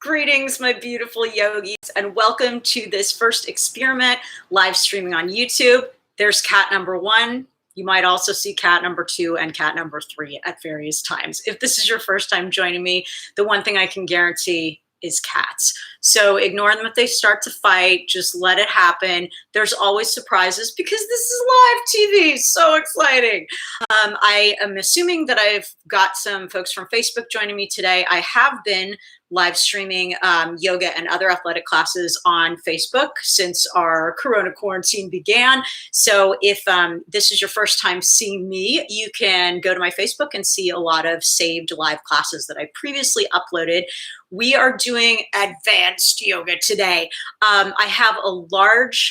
Greetings, my beautiful yogis, and welcome to this first experiment live streaming on YouTube. There's cat number 1. You might also see cat number 2 and cat number 3 at various times. If this is your first time joining me, the one thing I can guarantee is cats. So ignore them if they start to fight, just let it happen. There's always surprises because this is live TV, so exciting. I am assuming that I've got some folks from Facebook joining me today. I have been live streaming yoga and other athletic classes on Facebook since our Corona quarantine began. So if this is your first time seeing me, you can go to my Facebook and see a lot of saved live classes that I previously uploaded. We are doing advanced yoga today. I have a large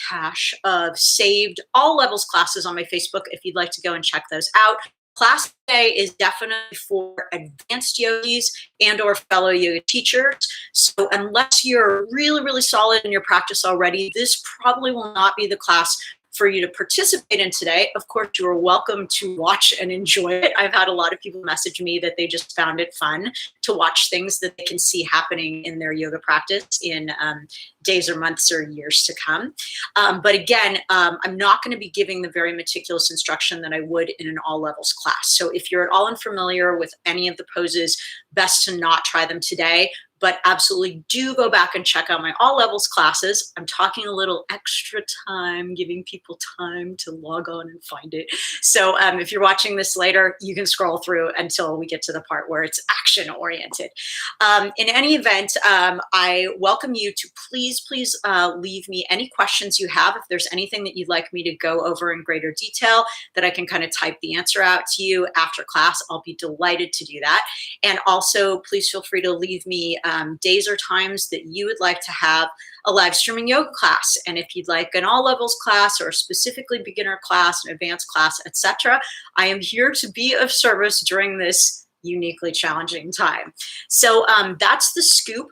cache of saved all levels classes on my Facebook if you'd like to go and check those out. Class today is definitely for advanced yogis and or fellow yoga teachers. So unless you're really, really solid in your practice already, this probably will not be the class for you to participate in today. Of course, you are welcome to watch and enjoy it. I've had a lot of people message me that they just found it fun to watch things that they can see happening in their yoga practice in days or months or years to come. But again, I'm not going to be giving the very meticulous instruction that I would in an all levels class. So if you're at all unfamiliar with any of the poses, best to not try them today. But absolutely do go back and check out my all levels classes. I'm talking a little extra time, giving people time to log on and find it. So if you're watching this later, you can scroll through until we get to the part where it's action oriented. In any event, I welcome you to please leave me any questions you have. If there's anything that you'd like me to go over in greater detail that I can kind of type the answer out to you after class, I'll be delighted to do that. And also, please feel free to leave me days or times that you would like to have a live streaming yoga class. And if you'd like an all levels class or a specifically beginner class, an advanced class, etc., I am here to be of service during this uniquely challenging time. So that's the scoop.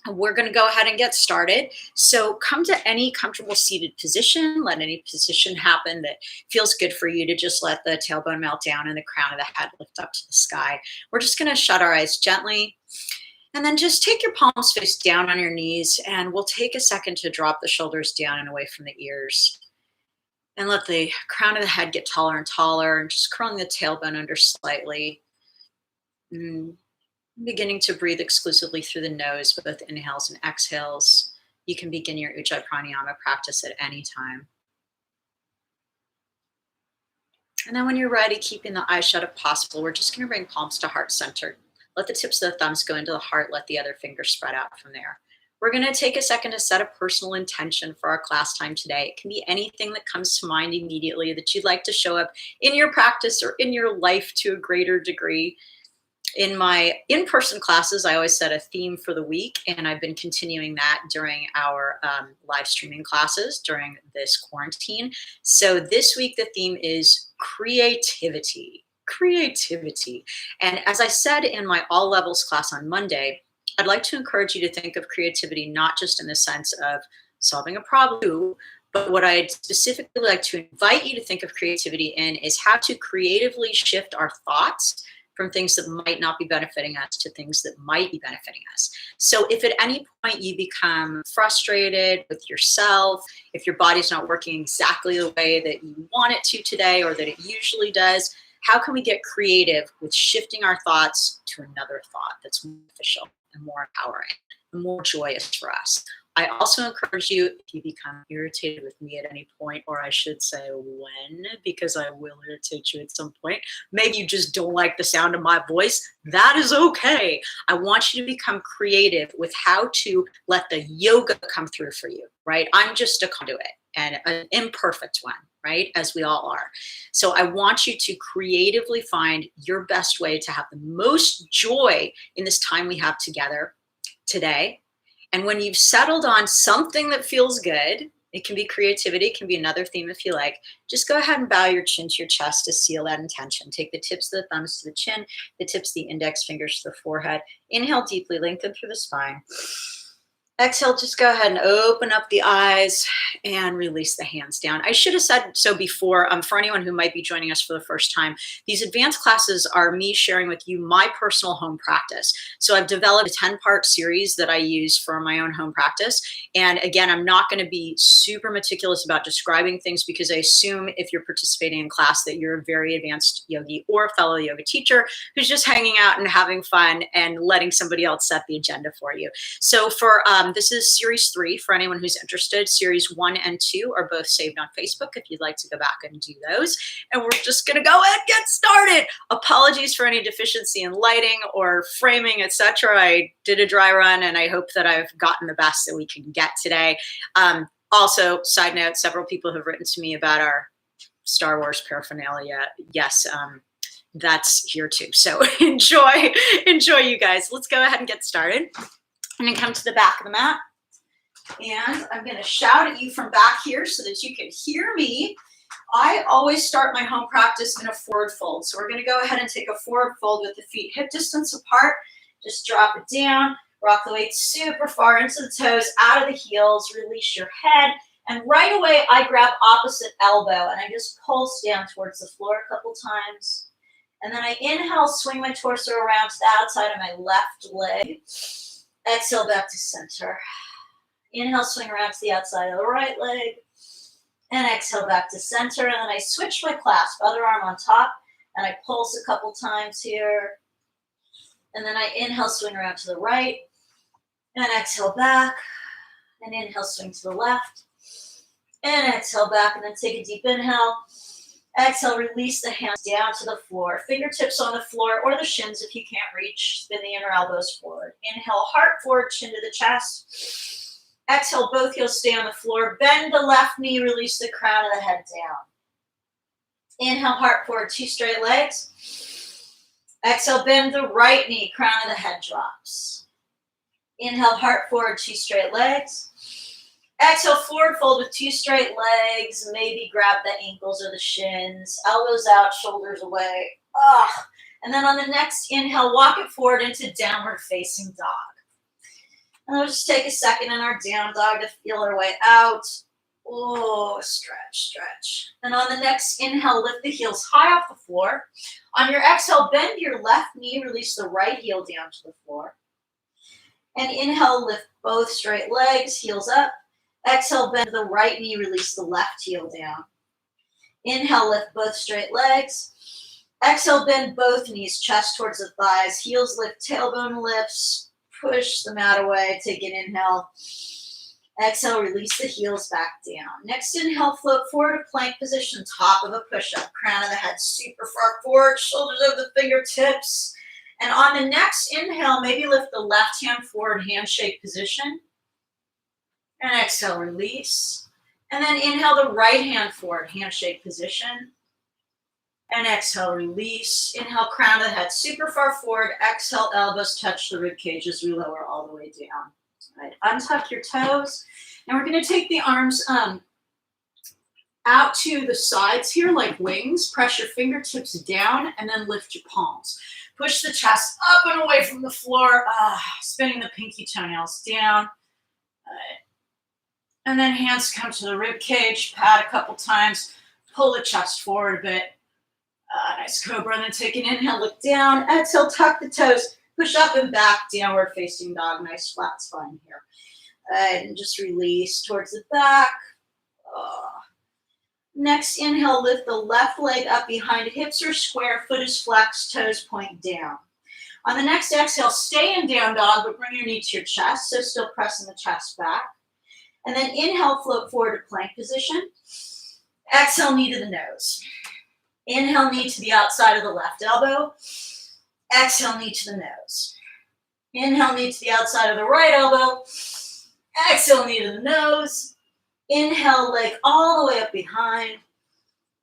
We're going to go ahead and get started. So come to any comfortable seated position. Let any position happen that feels good for you to just let the tailbone melt down and the crown of the head lift up to the sky. We're just going to shut our eyes gently. And then just take your palms face down on your knees, and we'll take a second to drop the shoulders down and away from the ears. And let the crown of the head get taller and taller, and just curling the tailbone under slightly. Beginning to breathe exclusively through the nose, both inhales and exhales. You can begin your Ujjayi Pranayama practice at any time. And then when you're ready, keeping the eyes shut if possible, we're just going to bring palms to heart center. Let the tips of the thumbs go into the heart. Let the other fingers spread out from there. We're going to take a second to set a personal intention for our class time today. It can be anything that comes to mind immediately that you'd like to show up in your practice or in your life to a greater degree. In my in-person classes, I always set a theme for the week, and I've been continuing that during our live streaming classes during this quarantine. So this week, the theme is creativity. Creativity. And as I said in my all levels class on Monday, I'd like to encourage you to think of creativity not just in the sense of solving a problem, but what I'd specifically like to invite you to think of creativity in is how to creatively shift our thoughts from things that might not be benefiting us to things that might be benefiting us. So if at any point you become frustrated with yourself, if your body's not working exactly the way that you want it to today or that it usually does, how can we get creative with shifting our thoughts to another thought that's more beneficial and more empowering and more joyous for us? I also encourage you, if you become irritated with me at any point, or I should say when, because I will irritate you at some point, maybe you just don't like the sound of my voice, that is okay. I want you to become creative with how to let the yoga come through for you, right? I'm just a conduit and an imperfect one, right? As we all are. So I want you to creatively find your best way to have the most joy in this time we have together today. And when you've settled on something that feels good, it can be creativity, it can be another theme if you like, just go ahead and bow your chin to your chest to seal that intention. Take the tips of the thumbs to the chin, the tips of the index fingers to the forehead. Inhale deeply, lengthen through the spine. Exhale, just go ahead and open up the eyes and release the hands down. I should have said so before, for anyone who might be joining us for the first time, these advanced classes are me sharing with you my personal home practice. So I've developed a 10-part series that I use for my own home practice. And again, I'm not going to be super meticulous about describing things because I assume if you're participating in class that you're a very advanced yogi or a fellow yoga teacher who's just hanging out and having fun and letting somebody else set the agenda for you. So for this is series 3 for anyone who's interested. Series 1 and 2 are both saved on Facebook if you'd like to go back and do those. And we're just going to go and get started. Apologies for any deficiency in lighting or framing, etc. I did a dry run and I hope that I've gotten the best that we can get today. Also, side note, several people have written to me about our Star Wars paraphernalia. Yes, that's here too. So enjoy you guys. Let's go ahead and get started. I'm going to come to the back of the mat, and I'm going to shout at you from back here so that you can hear me. I always start my home practice in a forward fold. So we're going to go ahead and take a forward fold with the feet hip distance apart. Just drop it down, rock the weight super far into the toes, out of the heels, release your head. And right away, I grab opposite elbow, and I just pulse down towards the floor a couple times. And then I inhale, swing my torso around to the outside of my left leg. Exhale back to center. Inhale, swing around to the outside of the right leg. And exhale back to center. And then I switch my clasp, other arm on top. And I pulse a couple times here. And then I inhale, swing around to the right. And exhale back. And inhale, swing to the left. And exhale back. And then take a deep inhale. Exhale, release the hands down to the floor. Fingertips on the floor or the shins if you can't reach. Spin the inner elbows forward. Inhale, heart forward, chin to the chest. Exhale, both heels stay on the floor. Bend the left knee, release the crown of the head down. Inhale, heart forward, 2 straight legs. Exhale, bend the right knee, crown of the head drops. Inhale, heart forward, 2 straight legs. Exhale, forward fold with 2 straight legs. Maybe grab the ankles or the shins. Elbows out, shoulders away. And then on the next inhale, walk it forward into downward facing dog. And we'll just take a second in our down dog to feel our way out. Oh, stretch, stretch. And on the next inhale, lift the heels high off the floor. On your exhale, bend your left knee. Release the right heel down to the floor. And inhale, lift both straight legs, heels up. Exhale, bend the right knee, release the left heel down. Inhale, lift both straight legs. Exhale, bend both knees, chest towards the thighs. Heels lift, tailbone lifts. Push the mat away. Take an inhale. Exhale, release the heels back down. Next inhale, float forward to plank position, top of a push-up. Crown of the head super far forward, shoulders over the fingertips. And on the next inhale, maybe lift the left hand forward, handshake position. And exhale, release. And then inhale the right hand forward, handshake position. And exhale, release. Inhale, crown of the head super far forward. Exhale, elbows touch the rib cage as we lower all the way down. All right, untuck your toes. And we're going to take the arms out to the sides here like wings. Press your fingertips down and then lift your palms. Push the chest up and away from the floor. Spinning the pinky toenails down. All right. And then hands come to the rib cage, pat a couple times, pull the chest forward a bit. Nice cobra, and then take an inhale, look down. Exhale, tuck the toes, push up and back, downward facing dog. Nice flat spine here. And just release towards the back. Next inhale, lift the left leg up behind. Hips are square, foot is flexed, toes point down. On the next exhale, stay in down dog, but bring your knee to your chest, so still pressing the chest back. And then inhale, float forward to plank position. Exhale, knee to the nose. Inhale, knee to the outside of the left elbow. Exhale, knee to the nose. Inhale, knee to the outside of the right elbow. Exhale, knee to the nose. Inhale, leg all the way up behind.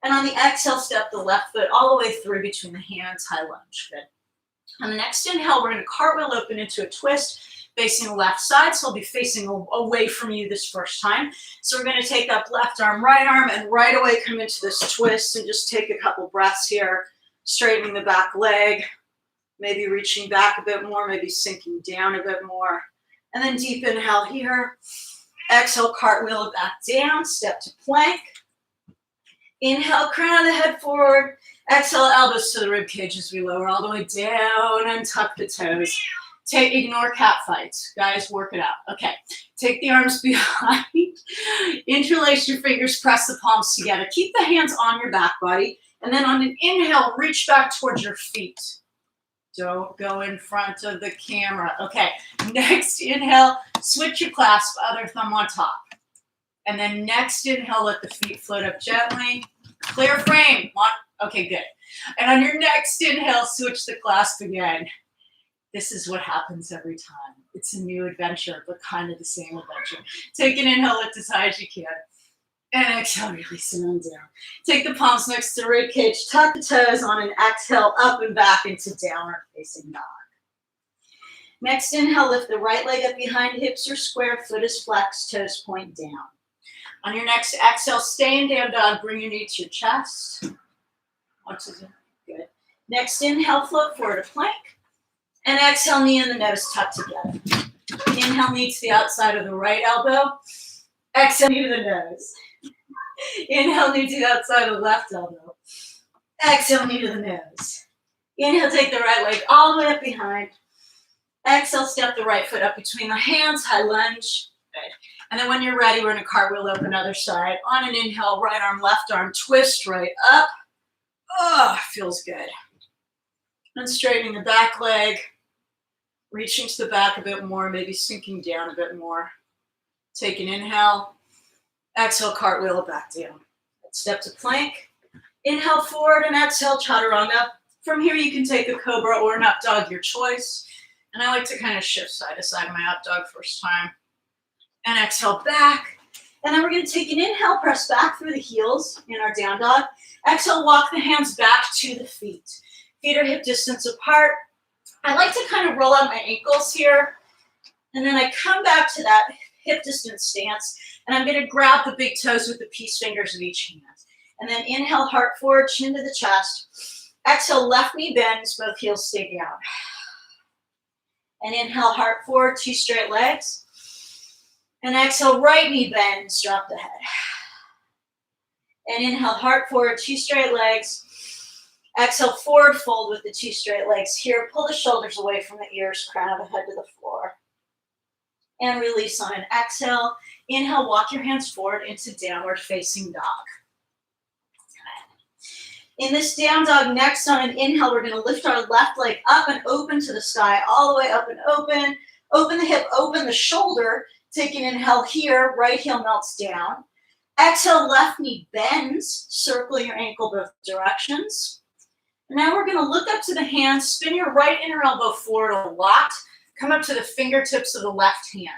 And on the exhale, step the left foot all the way through between the hands, high lunge. Good. On the next inhale, we're going to cartwheel open into a twist, facing the left side, so I'll be facing away from you this first time. So we're going to take up left arm, and right away come into this twist and just take a couple breaths here, straightening the back leg, maybe reaching back a bit more, maybe sinking down a bit more. And then deep inhale here. Exhale, cartwheel it back down, step to plank. Inhale, crown of the head forward. Exhale, elbows to the rib cage as we lower all the way down and tuck the toes. Ignore cat fights. Guys, work it out. Okay, take the arms behind. Interlace your fingers, press the palms together. Keep the hands on your back body. And then on an inhale, reach back towards your feet. Don't go in front of the camera. Okay, next inhale, switch your clasp, other thumb on top. And then next inhale, let the feet float up gently. Clear frame. Okay, good. And on your next inhale, switch the clasp again. This is what happens every time. It's a new adventure, but kind of the same adventure. Take an inhale, lift as high as you can. And exhale, release it on down. Take the palms next to the rib cage, tuck the toes on an exhale, up and back into downward facing dog. Next inhale, lift the right leg up behind, hips are square, foot is flexed, toes point down. On your next exhale, stay in down dog, bring your knee to your chest. Good. Next inhale, float forward to plank. And exhale, knee and the nose tucked together. Inhale, knee to the outside of the right elbow. Exhale, knee to the nose. Inhale, knee to the outside of the left elbow. Exhale, knee to the nose. Inhale, take the right leg all the way up behind. Exhale, step the right foot up between the hands, high lunge. Good. And then when you're ready, we're going to cartwheel open other side. On an inhale, right arm, left arm, twist right up. Oh, feels good. And straightening the back leg, reaching to the back a bit more, maybe sinking down a bit more. Take an inhale. Exhale, cartwheel it back down. Step to plank. Inhale forward and exhale, chaturanga. From here, you can take a cobra or an up dog, your choice. And I like to kind of shift side to side my up dog first time. And exhale back. And then we're going to take an inhale, press back through the heels in our down dog. Exhale, walk the hands back to the feet. Feet are hip distance apart. I like to kind of roll out my ankles here. And then I come back to that hip distance stance. And I'm going to grab the big toes with the peace fingers of each hand. And then inhale, heart forward, chin to the chest. Exhale, left knee bends, both heels stay down. And inhale, heart forward, two straight legs. And exhale, right knee bends, drop the head. And inhale, heart forward, two straight legs. Exhale, forward fold with the two straight legs here. Pull the shoulders away from the ears, crown of the head to the floor. And release on an exhale. Inhale, walk your hands forward into downward facing dog. In this down dog, next on an inhale, we're going to lift our left leg up and open to the sky, all the way up and open. Open the hip, open the shoulder. Take an inhale here, right heel melts down. Exhale, left knee bends. Circle your ankle both directions. Now we're going to look up to the hands, spin your right inner elbow forward a lot. Come up to the fingertips of the left hand.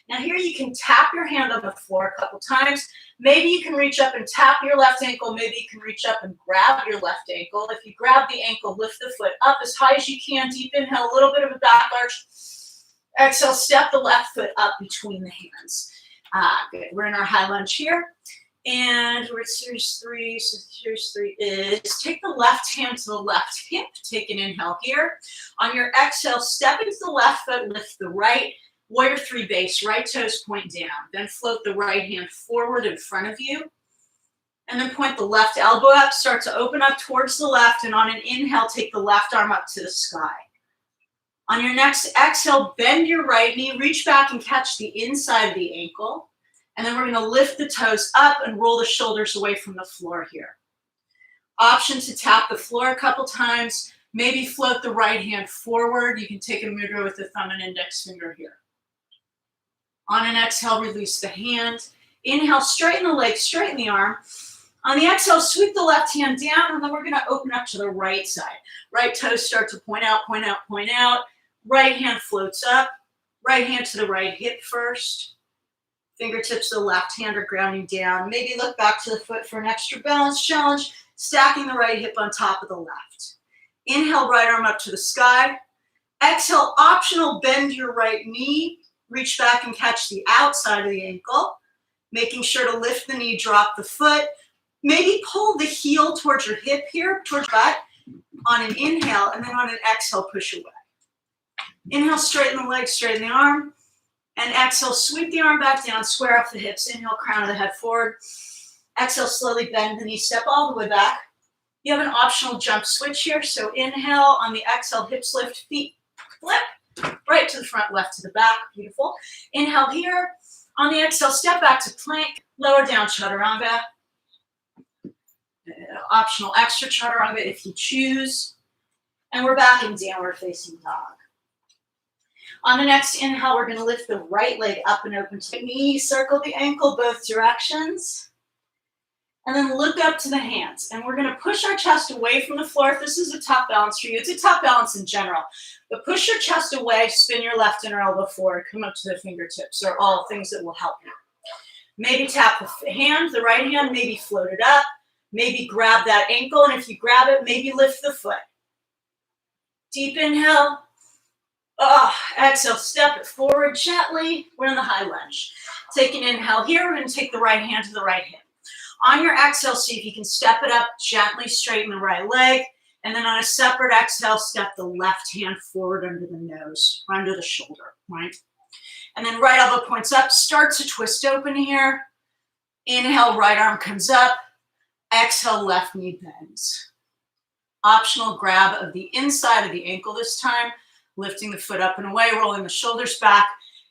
Now here you can tap your hand on the floor a couple times. Maybe you can reach up and tap your left ankle. Maybe you can reach up and grab your left ankle. If you grab the ankle, lift the foot up as high as you can. Deep inhale, a little bit of a back arch. Exhale, step the left foot up between the hands. Good. We're in our high lunge here. And we're at series 3. So series 3 is take the left hand to the left hip. Take an inhale here. On your exhale, step into the left foot, lift the right. Warrior 3 base, right toes point down. Then float the right hand forward in front of you. And then point the left elbow up. Start to open up towards the left. And on an inhale, take the left arm up to the sky. On your next exhale, bend your right knee. Reach back and catch the inside of the ankle. And then we're going to lift the toes up and roll the shoulders away from the floor here. Option to tap the floor a couple times. Maybe float the right hand forward. You can take a mudra with the thumb and index finger here. On an exhale, release the hand. Inhale, straighten the leg, straighten the arm. On the exhale, sweep the left hand down, and then we're going to open up to the right side. Right toes start to point out, point out, point out. Right hand floats up. Right hand to the right hip first. Fingertips to the left hand are grounding down. Maybe look back to the foot for an extra balance challenge. Stacking the right hip on top of the left. Inhale, right arm up to the sky. Exhale, optional, bend your right knee. Reach back and catch the outside of the ankle. Making sure to lift the knee, drop the foot. Maybe pull the heel towards your hip here, towards your butt. On an inhale, and then on an exhale, push away. Inhale, straighten the leg, straighten the arm. And exhale, sweep the arm back down, square off the hips. Inhale, crown of the head forward. Exhale, slowly bend the knee, step all the way back. You have an optional jump switch here. So inhale, on the exhale, hips lift, feet flip, right to the front, left to the back. Beautiful. Inhale here. On the exhale, step back to plank, lower down chaturanga. Optional extra chaturanga if you choose. And we're back in downward facing dog. On the next inhale, we're going to lift the right leg up and open to the knee, circle the ankle both directions, and then look up to the hands. And we're going to push our chest away from the floor. If this is a tough balance for you, it's a tough balance in general, but push your chest away, spin your left inner elbow forward, come up to the fingertips. They're all things that will help you. Maybe tap the hand, the right hand, maybe float it up, maybe grab that ankle, and if you grab it, maybe lift the foot. Deep inhale. Exhale, step it forward gently. We're in the high lunge. Take an inhale here. We're going to take the right hand to the right hip. On your exhale, see if you can step it up, gently straighten the right leg. And then on a separate exhale, step the left hand forward under the nose, or under the shoulder, right? And then right elbow points up, start to twist open here. Inhale, right arm comes up. Exhale, left knee bends. Optional grab of the inside of the ankle this time. Lifting the foot up and away, rolling the shoulders back,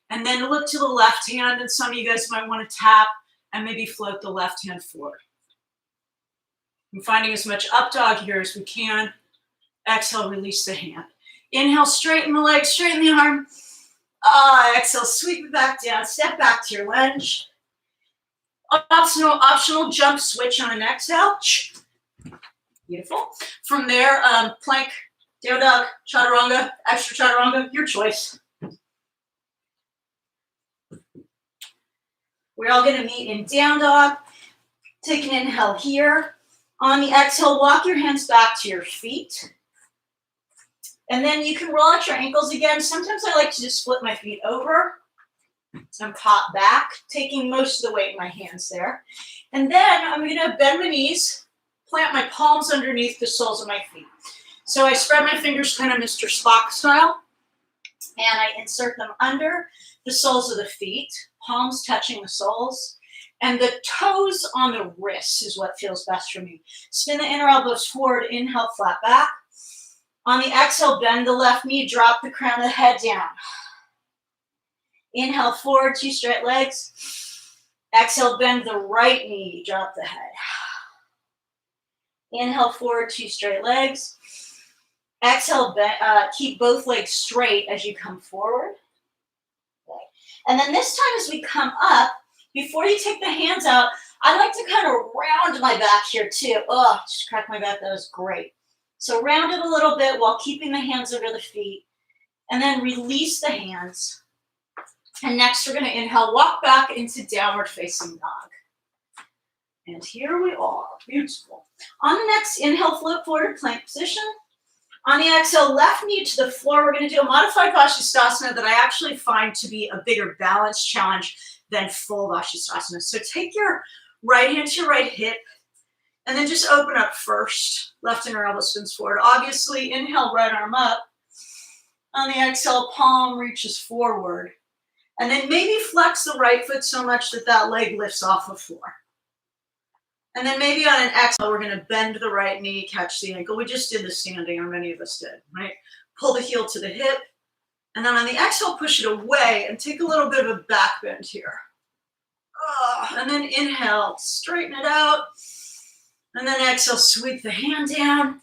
and then look to the left hand, and some of you guys might want to tap and maybe float the left hand forward. I'm finding as much up dog here as we can. Exhale, release the hand. Inhale, straighten the leg, straighten the arm. Exhale, sweep it back down, step back to your lunge. Optional jump switch on an exhale. Beautiful. From there, plank, down dog, chaturanga, extra chaturanga, your choice. We're all going to meet in down dog. Take an inhale here. On the exhale, walk your hands back to your feet. And then you can roll out your ankles again. Sometimes I like to just flip my feet over and pop back, taking most of the weight in my hands there. And then I'm going to bend my knees, plant my palms underneath the soles of my feet. So I spread my fingers kind of Mr. Spock style, and I insert them under the soles of the feet, palms touching the soles, and the toes on the wrists is what feels best for me. Spin the inner elbows forward, inhale, flat back. On the exhale, bend the left knee, drop the crown of the head down. Inhale, forward, two straight legs. Exhale, bend the right knee, drop the head. Inhale, forward, two straight legs. Exhale, keep both legs straight as you come forward. Okay. And then this time as we come up, before you take the hands out, I like to kind of round my back here too. Just crack my back, that was great. So round it a little bit while keeping the hands under the feet. And then release the hands. And next we're going to inhale, walk back into downward facing dog. And here we are, beautiful. On the next inhale, float forward to plank position. On the exhale, left knee to the floor. We're going to do a modified Vashisthasana that I actually find to be a bigger balance challenge than full Vashisthasana. So take your right hand to your right hip, and then just open up first. Left inner elbow spins forward. Obviously, inhale, right arm up. On the exhale, palm reaches forward. And then maybe flex the right foot so much that that leg lifts off the floor. And then maybe on an exhale, we're going to bend the right knee, catch the ankle. We just did the standing, or many of us did, right? Pull the heel to the hip. And then on the exhale, push it away and take a little bit of a back bend here. And then inhale, straighten it out. And then exhale, sweep the hand down.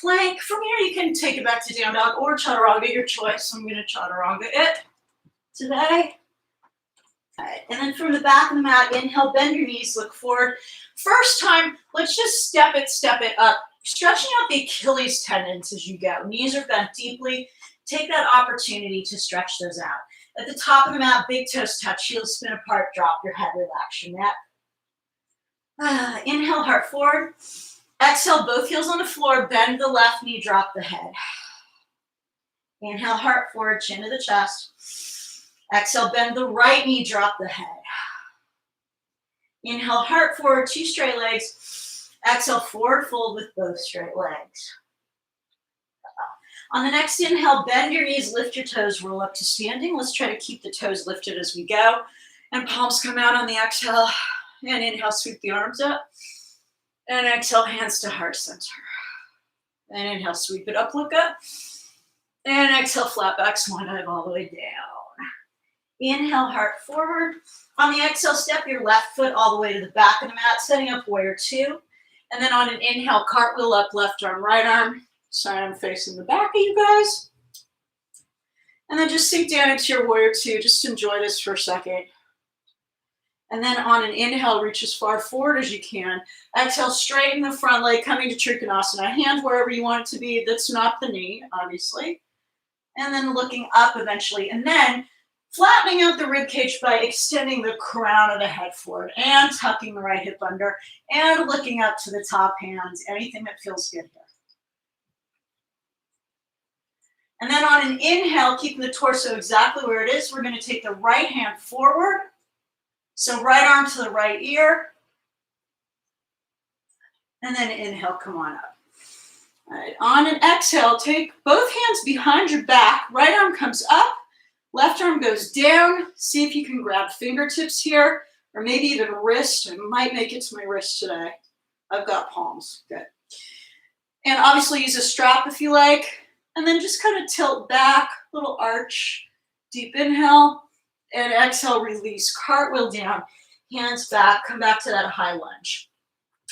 Plank. From here, you can take it back to down dog or chaturanga, your choice. I'm going to chaturanga it today. All right. And then from the back of the mat, inhale, bend your knees, look forward. First time, let's just step it up. Stretching out the Achilles tendons as you go. Knees are bent deeply. Take that opportunity to stretch those out. At the top of the mat, big toes touch, heels spin apart, drop your head, relax your neck. Inhale, heart forward. Exhale, both heels on the floor, bend the left knee, drop the head. Inhale, heart forward, chin to the chest. Exhale, bend the right knee, drop the head. Inhale, heart forward, two straight legs. Exhale, forward fold with both straight legs. On the next inhale, bend your knees, lift your toes, roll up to standing. Let's try to keep the toes lifted as we go. And palms come out on the exhale. And inhale, sweep the arms up. And exhale, hands to heart center. And inhale, sweep it up, look up. And exhale, flat back, swan dive all the way down. Inhale, heart forward. On the exhale, step your left foot all the way to the back of the mat, setting up warrior two. And then on an inhale, cartwheel up, left arm, right arm. Sorry, I'm facing the back of you guys. And then just sink down into your warrior two. Just enjoy this for a second. And then on an inhale, reach as far forward as you can. Exhale, straighten the front leg, coming to Trikonasana. Hand wherever you want it to be. That's not the knee, obviously. And then looking up eventually. And then flattening out the rib cage by extending the crown of the head forward and tucking the right hip under and looking up to the top hands. Anything that feels good here. And then on an inhale, keeping the torso exactly where it is, we're going to take the right hand forward. So right arm to the right ear. And then inhale, come on up. All right, on an exhale, take both hands behind your back. Right arm comes up. Left arm goes down. See if you can grab fingertips here or maybe even wrist. I might make it to my wrist today. I've got palms. Good. And obviously use a strap if you like. And then just kind of tilt back, little arch. Deep inhale. And exhale, release, cartwheel down, hands back, come back to that high lunge.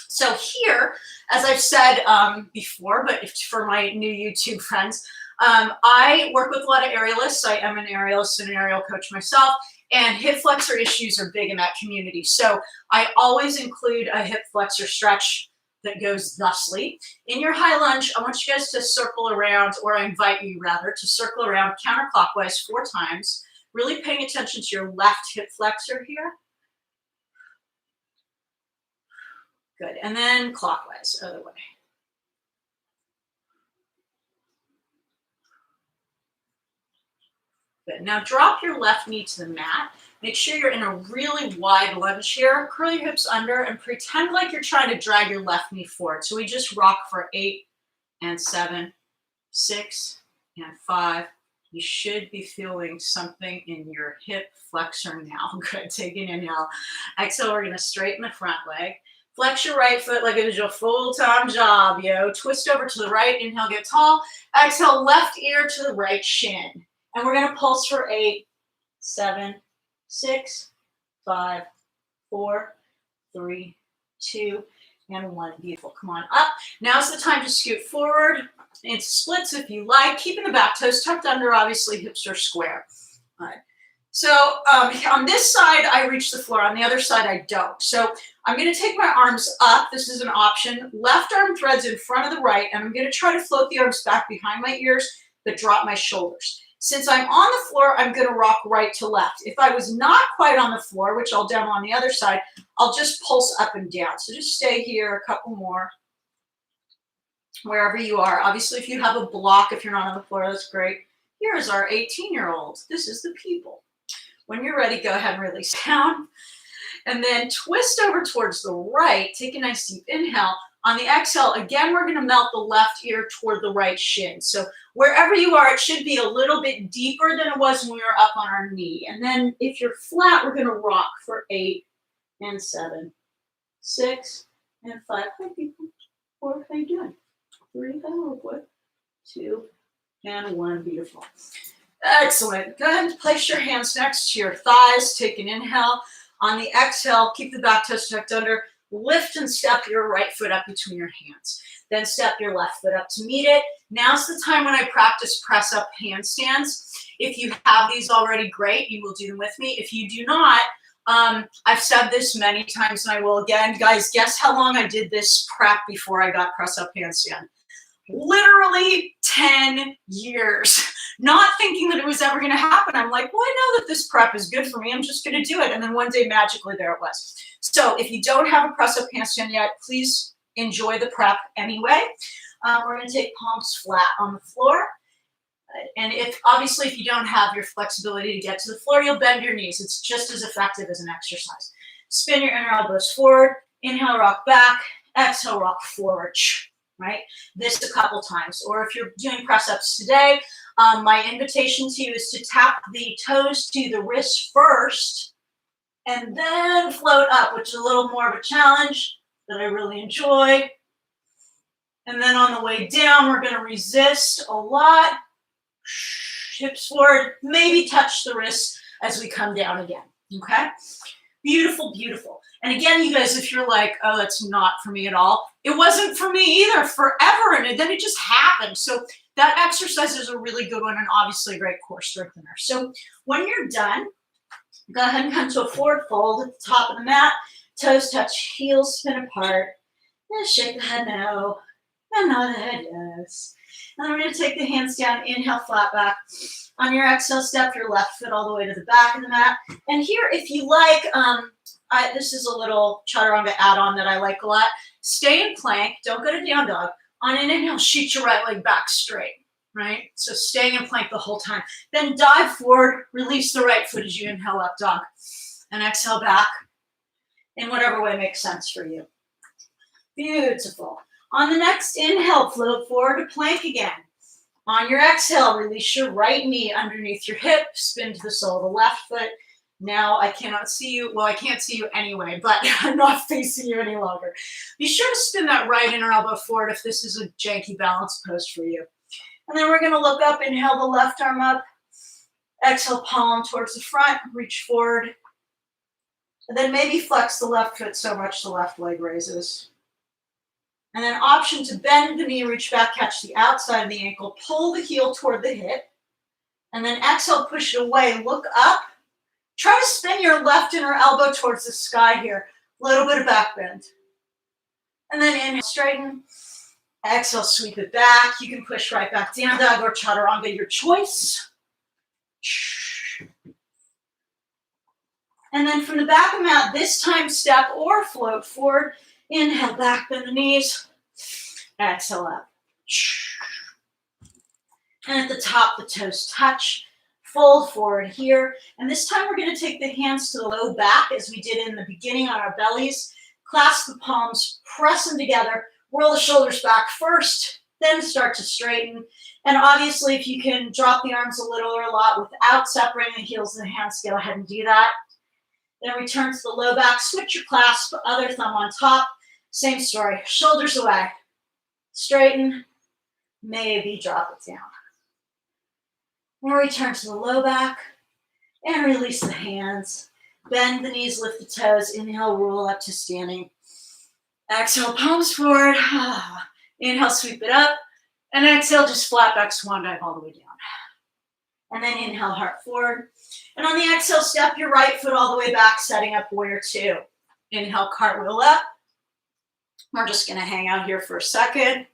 So here, as I've said before, but if for my new YouTube friends, I work with a lot of aerialists. I am an aerialist and an aerial coach myself, and hip flexor issues are big in that community. So I always include a hip flexor stretch that goes thusly. In your high lunge, I want you guys to circle around, or I invite you rather, to circle around counterclockwise 4 times. Really paying attention to your left hip flexor here. Good. And then clockwise, other way. Good. Now drop your left knee to the mat. Make sure you're in a really wide lunge here. Curl your hips under and pretend like you're trying to drag your left knee forward. So we just rock for 8 and 7, 6 and 5. You should be feeling something in your hip flexor now. Good, take an inhale. Exhale, we're gonna straighten the front leg. Flex your right foot like it is your full-time job, yo. Twist over to the right, inhale, get tall. Exhale, left ear to the right shin. And we're gonna pulse for 8, 7, 6, 5, 4, 3, 2, and 1. Beautiful, come on up. Now's the time to scoot forward. Into splits if you like, keeping the back toes tucked under, obviously hips are square. All right. So on this side, I reach the floor. On the other side, I don't. So I'm going to take my arms up. This is an option. Left arm threads in front of the right, and I'm going to try to float the arms back behind my ears, but drop my shoulders. Since I'm on the floor, I'm going to rock right to left. If I was not quite on the floor, which I'll demo on the other side, I'll just pulse up and down. So just stay here, a couple more. Wherever you are. Obviously, if you have a block, if you're not on the floor, that's great. Here is our 18-year-old. This is the people. When you're ready, go ahead and release down. And then twist over towards the right. Take a nice deep inhale. On the exhale, again, we're going to melt the left ear toward the right shin. So wherever you are, it should be a little bit deeper than it was when we were up on our knee. And then if you're flat, we're going to rock for 8 and 7, 6 and 5. Hi, people. 4, how you doing? 3, hello, boy. 2 and 1. Beautiful. Excellent. Go ahead and place your hands next to your thighs. Take an inhale. On the exhale, keep the back toes tucked under. Lift and step your right foot up between your hands. Then step your left foot up to meet it. Now's the time when I practice press up handstands. If you have these already, great. You will do them with me. If you do not, I've said this many times and I will again. Guys, guess how long I did this prep before I got press up handstand? Literally 10 years. Not thinking that it was ever going to happen. I'm like, well, I know that this prep is good for me. I'm just going to do it. And then one day, magically, there it was. So if you don't have a press-up handstand yet, please enjoy the prep anyway. We're going to take palms flat on the floor. And obviously, if you don't have your flexibility to get to the floor, you'll bend your knees. It's just as effective as an exercise. Spin your inner elbows forward. Inhale, rock back. Exhale, rock forward. right? This a couple times. Or if you're doing press-ups today, my invitation to you is to tap the toes to the wrists first and then float up, which is a little more of a challenge that I really enjoy. And then on the way down, we're going to resist a lot. Hips forward, maybe touch the wrists as we come down again, okay? Beautiful, beautiful. And again, you guys, if you're like, oh, that's not for me at all, it wasn't for me either forever, and then it just happened. So that exercise is a really good one and obviously a great core strengthener. So when you're done, go ahead and come to a forward fold at the top of the mat, toes touch, heels spin apart, and shake the head no, and nod the head yes. And we're going to take the hands down, inhale, flat back. On your exhale, step your left foot all the way to the back of the mat. And here, if you like, this is a little chaturanga add-on that I like a lot. Stay in plank. Don't go to down dog. On an inhale, shoot your right leg back straight, right? So staying in plank the whole time. Then dive forward, release the right foot as you inhale up dog. And exhale back in whatever way makes sense for you. Beautiful. On the next inhale, float forward to plank again. On your exhale, release your right knee underneath your hip, spin to the sole of the left foot. Now I cannot see you. Well, I can't see you anyway, but I'm not facing you any longer. Be sure to spin that right inner elbow forward if this is a janky balance pose for you. And then we're going to look up, inhale the left arm up, exhale palm towards the front, reach forward. And then maybe flex the left foot so much the left leg raises. And then option to bend the knee, reach back, catch the outside of the ankle, pull the heel toward the hip. And then exhale, push it away, look up. Try to spin your left inner elbow towards the sky here. A little bit of back bend. And then inhale, straighten. Exhale, sweep it back. You can push right back down dog or chaturanga, your choice. And then from the back of the mat, this time step or float forward. Inhale, back, bend the knees. Exhale up. And at the top, the toes touch. Fold forward here. And this time we're going to take the hands to the low back as we did in the beginning on our bellies. Clasp the palms, press them together. Roll the shoulders back first, then start to straighten. And obviously, if you can drop the arms a little or a lot without separating the heels and the hands, go ahead and do that. Then return to the low back, switch your clasp, other thumb on top. Same story, shoulders away, straighten, maybe drop it down. We'll return to the low back and release the hands. Bend the knees, lift the toes, inhale, roll up to standing. Exhale, palms forward. Inhale, sweep it up. And exhale, just flat back swan dive all the way down. And then inhale, heart forward. And on the exhale, step your right foot all the way back, setting up warrior two. Inhale, cartwheel up. We're just going to hang out here for a second.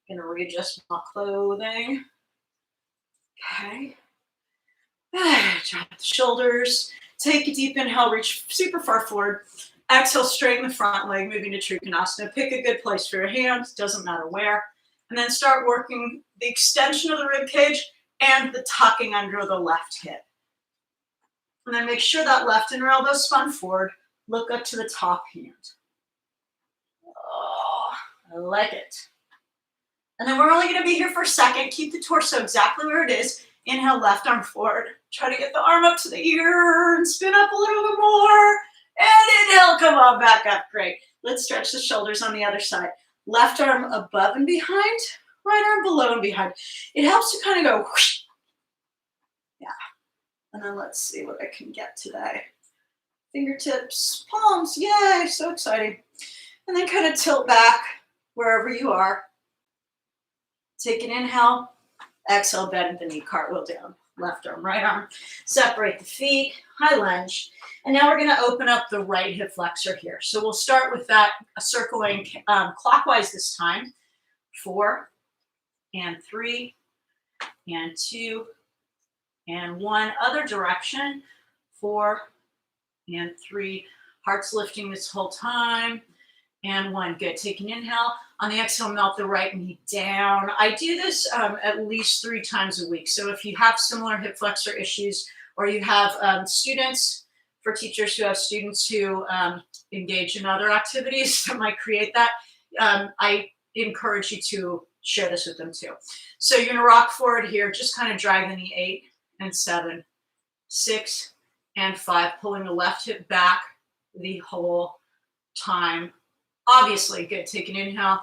Going to readjust my clothing. Okay. Drop the shoulders. Take a deep inhale, reach super far forward. Exhale, straighten the front leg, moving to Trikonasana. Pick a good place for your hands, doesn't matter where. And then start working the extension of the rib cage and the tucking under the left hip. And then make sure that left inner elbow spun forward. Look up to the top hand. Oh, I like it. And then we're only going to be here for a second. Keep the torso exactly where it is. Inhale, left arm forward. Try to get the arm up to the ear and spin up a little bit more. And inhale, come on, back up. Great. Let's stretch the shoulders on the other side. Left arm above and behind, right arm below and behind. It helps to kind of go whoosh. Yeah. And then let's see what I can get today. Fingertips, palms, yay, so exciting. And then kind of tilt back wherever you are. Take an inhale, exhale, bend the knee, cartwheel down. Left arm, right arm. Separate the feet, high lunge. And now we're going to open up the right hip flexor here. So we'll start with that circling clockwise this time. 4 and 3 and 2 and 1. Other direction. 4 and 3. Heart's lifting this whole time. And 1. Good. Take an inhale. On the exhale, melt the right knee down. I do this at least 3 times a week. So if you have similar hip flexor issues, or you have students, for teachers who have students who engage in other activities that might create that, I encourage you to share this with them too. So you're gonna rock forward here, just kind of drag the knee 8 and 7, 6 and 5, pulling the left hip back the whole time. Obviously, good. Take an inhale.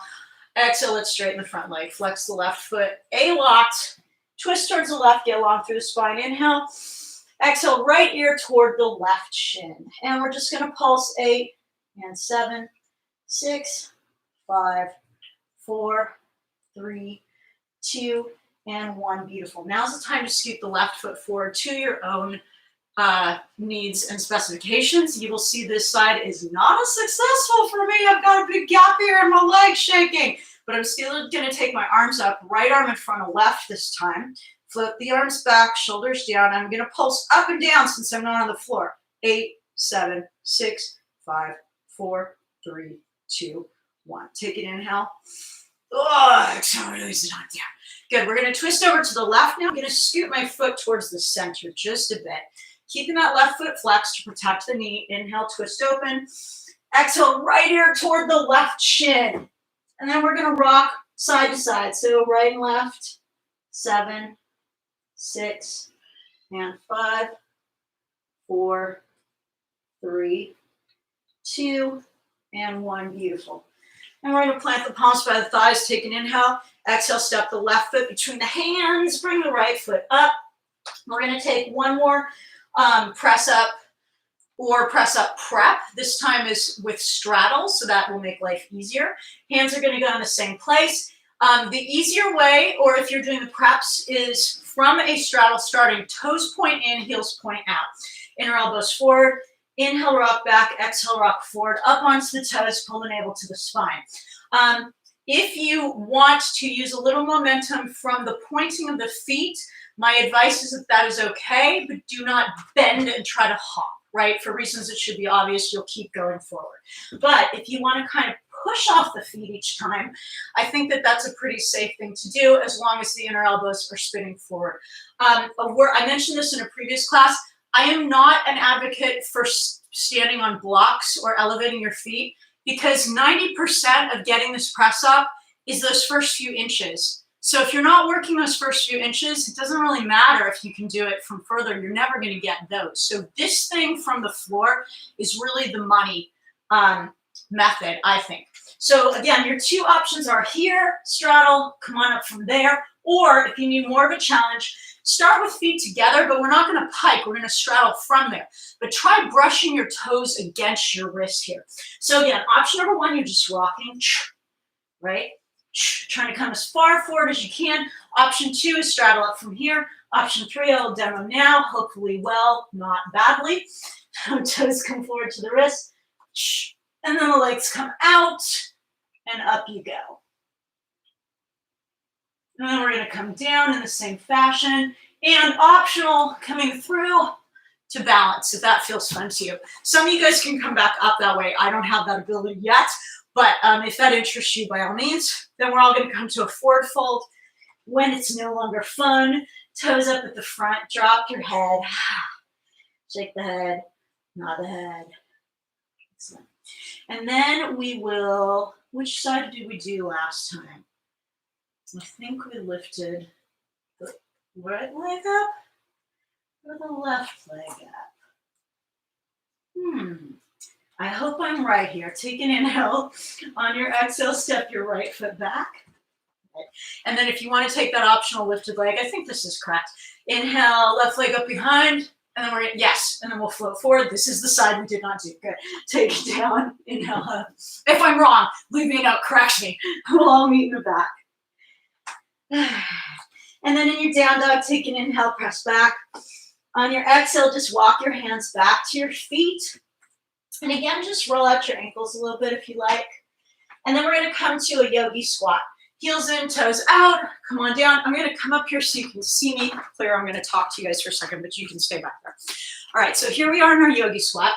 Exhale, let's straighten the front leg. Flex the left foot, A-locked. Twist towards the left, get long through the spine. Inhale. Exhale, right ear toward the left shin. And we're just gonna pulse 8 and 7, 6, 5, 4, 3, 2, and 1. Beautiful. Now's the time to scoot the left foot forward to your own needs and specifications. You will see this side is not as successful for me. I've got a big gap here and my leg's shaking, but I'm still gonna take my arms up, right arm in front of left this time. Float the arms back, shoulders down. I'm gonna pulse up and down since I'm not on the floor. 8, 7, 6, 5, 4, 3, 2, 1. Take an inhale. Oh, exhale, release it on down. Good, we're gonna twist over to the left now. I'm gonna scoot my foot towards the center just a bit. Keeping that left foot flexed to protect the knee. Inhale, twist open. Exhale, right ear toward the left shin. And then we're gonna rock side to side. So right and left, 7, 6, and 5, 4, 3, 2, and 1. Beautiful. And we're gonna plant the palms by the thighs. Take an inhale. Exhale, step the left foot between the hands. Bring the right foot up. We're gonna take one more press up or press up prep. This time is with straddle, so that will make life easier. Hands are gonna go in the same place. The easier way, or if you're doing the preps, is from a straddle starting, toes point in, heels point out. Inner elbows forward, inhale, rock back, exhale, rock forward, up onto the toes, pull the navel to the spine. If you want to use a little momentum from the pointing of the feet, my advice is that is okay, but do not bend and try to hop, right? For reasons that should be obvious, you'll keep going forward. But if you want to kind of push off the feet each time, I think that that's a pretty safe thing to do as long as the inner elbows are spinning forward. I mentioned this in a previous class. I am not an advocate for standing on blocks or elevating your feet because 90% of getting this press up is those first few inches. So if you're not working those first few inches, it doesn't really matter if you can do it from further. You're never going to get those. So this thing from the floor is really the money method, I think. So again, your two options are here, straddle, come on up from there, or if you need more of a challenge, start with feet together, but we're not going to pike. We're going to straddle from there. But try brushing your toes against your wrist here. So again, option number 1, you're just rocking, right? Trying to come as far forward as you can. Option 2 is straddle up from here. Option 3, I'll demo now, hopefully well, not badly. Toes come forward to the wrist, and then the legs come out, and up you go. And then we're going to come down in the same fashion, and optional coming through to balance, if that feels fun to you. Some of you guys can come back up that way. I don't have that ability yet, but if that interests you, by all means, then we're all going to come to a forward fold. When it's no longer fun, toes up at the front, drop your head, shake the head, nod the head. Excellent. And then we will, which side did we do last time? I think we lifted the right leg up or the left leg up. I hope I'm right here. Take an inhale. On your exhale, step your right foot back. And then if you want to take that optional lifted leg, I think this is correct. Inhale, left leg up behind, and then we're going to, yes, and then we'll float forward. This is the side we did not do. Good. Take it down, inhale up. If I'm wrong, leave me a note, correct me. We'll all meet in the back. And then in your down dog, take an inhale, press back. On your exhale, just walk your hands back to your feet. And again, just roll out your ankles a little bit if you like. And then we're going to come to a yogi squat. Heels in, toes out, come on down. I'm going to come up here so you can see me clear. I'm going to talk to you guys for a second, but you can stay back there. All right, so here we are in our yogi squat.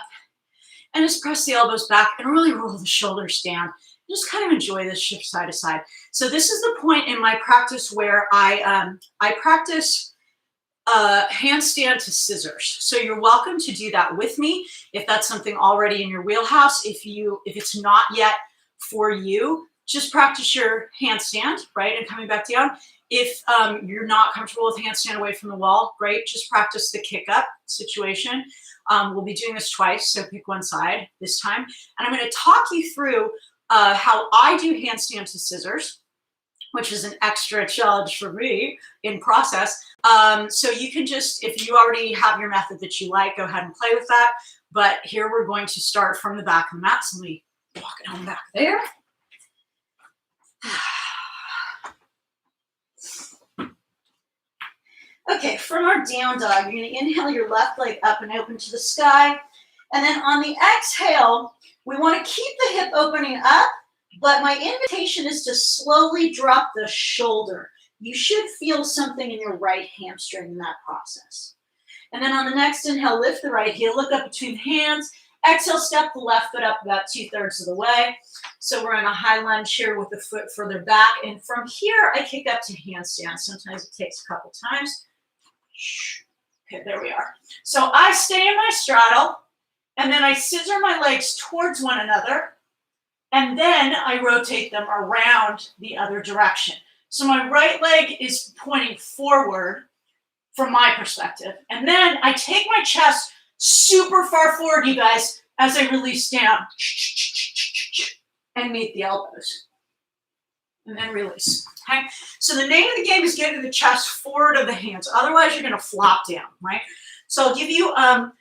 And just press the elbows back and really roll the shoulders down. Just kind of enjoy this shift side to side. So this is the point in my practice where I practice handstand to scissors. So you're welcome to do that with me if that's something already in your wheelhouse. If it's not yet for you, just practice your handstand, right? And coming back down. If you're not comfortable with handstand away from the wall, great. Just practice the kick up situation. We'll be doing this twice, so pick one side this time. And I'm going to talk you through how I do handstand to scissors, which is an extra challenge for me in process. So you can just, if you already have your method that you like, go ahead and play with that. But here we're going to start from the back of the mat. So let me walk it on back there. Okay, from our down dog, you're going to inhale your left leg up and open to the sky. And then on the exhale, we want to keep the hip opening up, but my invitation is to slowly drop the shoulder. You should feel something in your right hamstring in that process. And then on the next inhale, lift the right heel, look up between the hands. Exhale, step the left foot up about 2/3 of the way. So we're in a high lunge here with the foot further back. And from here, I kick up to handstand. Sometimes it takes a couple times. Okay, there we are. So I stay in my straddle, and then I scissor my legs towards one another, and then I rotate them around the other direction. So my right leg is pointing forward from my perspective, and then I take my chest super far forward, you guys, as I release down and meet the elbows, and then release. Okay, so the name of the game is getting the chest forward of the hands. Otherwise, you're going to flop down, right? So I'll give you a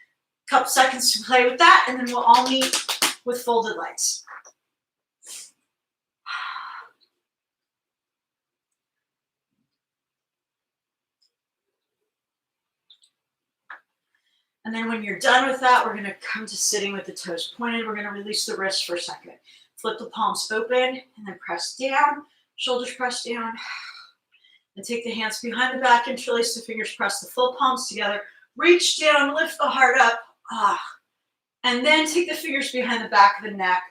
couple seconds to play with that, and then we'll all meet with folded legs. And then when you're done with that, we're going to come to sitting with the toes pointed. We're going to release the wrists for a second. Flip the palms open, and then press down. Shoulders press down. And take the hands behind the back, interlace the fingers, press the full palms together. Reach down, lift the heart up. And then take the fingers behind the back of the neck.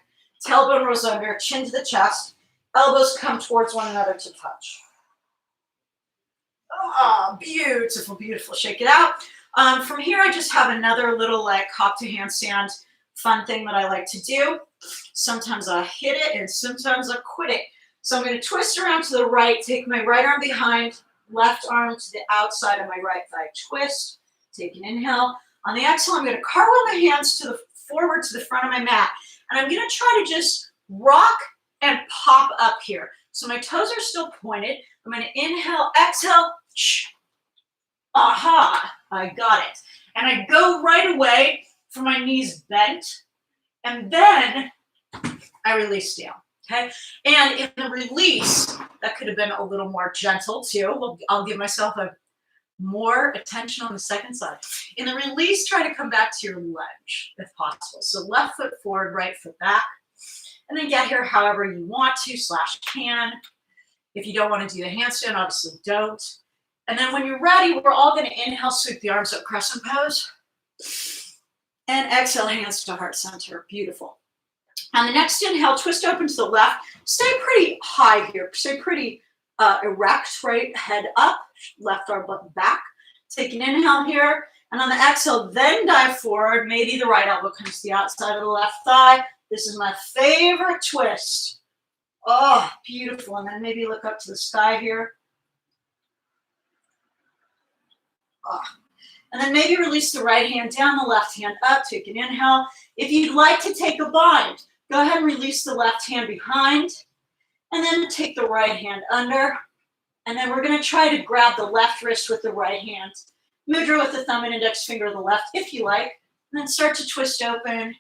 Tailbone rolls under, chin to the chest. Elbows come towards one another to touch. Beautiful, beautiful. Shake it out. From here, I just have another little like hop to handstand fun thing that I like to do. Sometimes I hit it and sometimes I quit it. So I'm going to twist around to the right, take my right arm behind, left arm to the outside of my right thigh. Twist, take an inhale. On the exhale, I'm going to cartwheel my hands to the forward to the front of my mat. And I'm going to try to just rock and pop up here. So my toes are still pointed. I'm going to inhale, exhale. Aha, I got it. And I go right away from my knees bent. And then I release down. Okay, and in the release, that could have been a little more gentle too. I'll give myself more attention on the second side. In the release, try to come back to your lunge if possible. So left foot forward, right foot back, and then get here however you want to / can. If you don't want to do the handstand, obviously don't. And then when you're ready, we're all going to inhale, sweep the arms up, crescent pose, and exhale, hands to heart center. Beautiful. On the next inhale, twist open to the left. Stay pretty high here. Stay pretty erect, right? Head up, left arm back. Take an inhale here. And on the exhale, then dive forward. Maybe the right elbow comes to the outside of the left thigh. This is my favorite twist. Oh, beautiful. And then maybe look up to the sky here. And then maybe release the right hand down, the left hand up. Take an inhale. If you'd like to take a bind, go ahead and release the left hand behind. And then take the right hand under. And then we're going to try to grab the left wrist with the right hand. Mudra with the thumb and index finger of the left, if you like. And then start to twist open.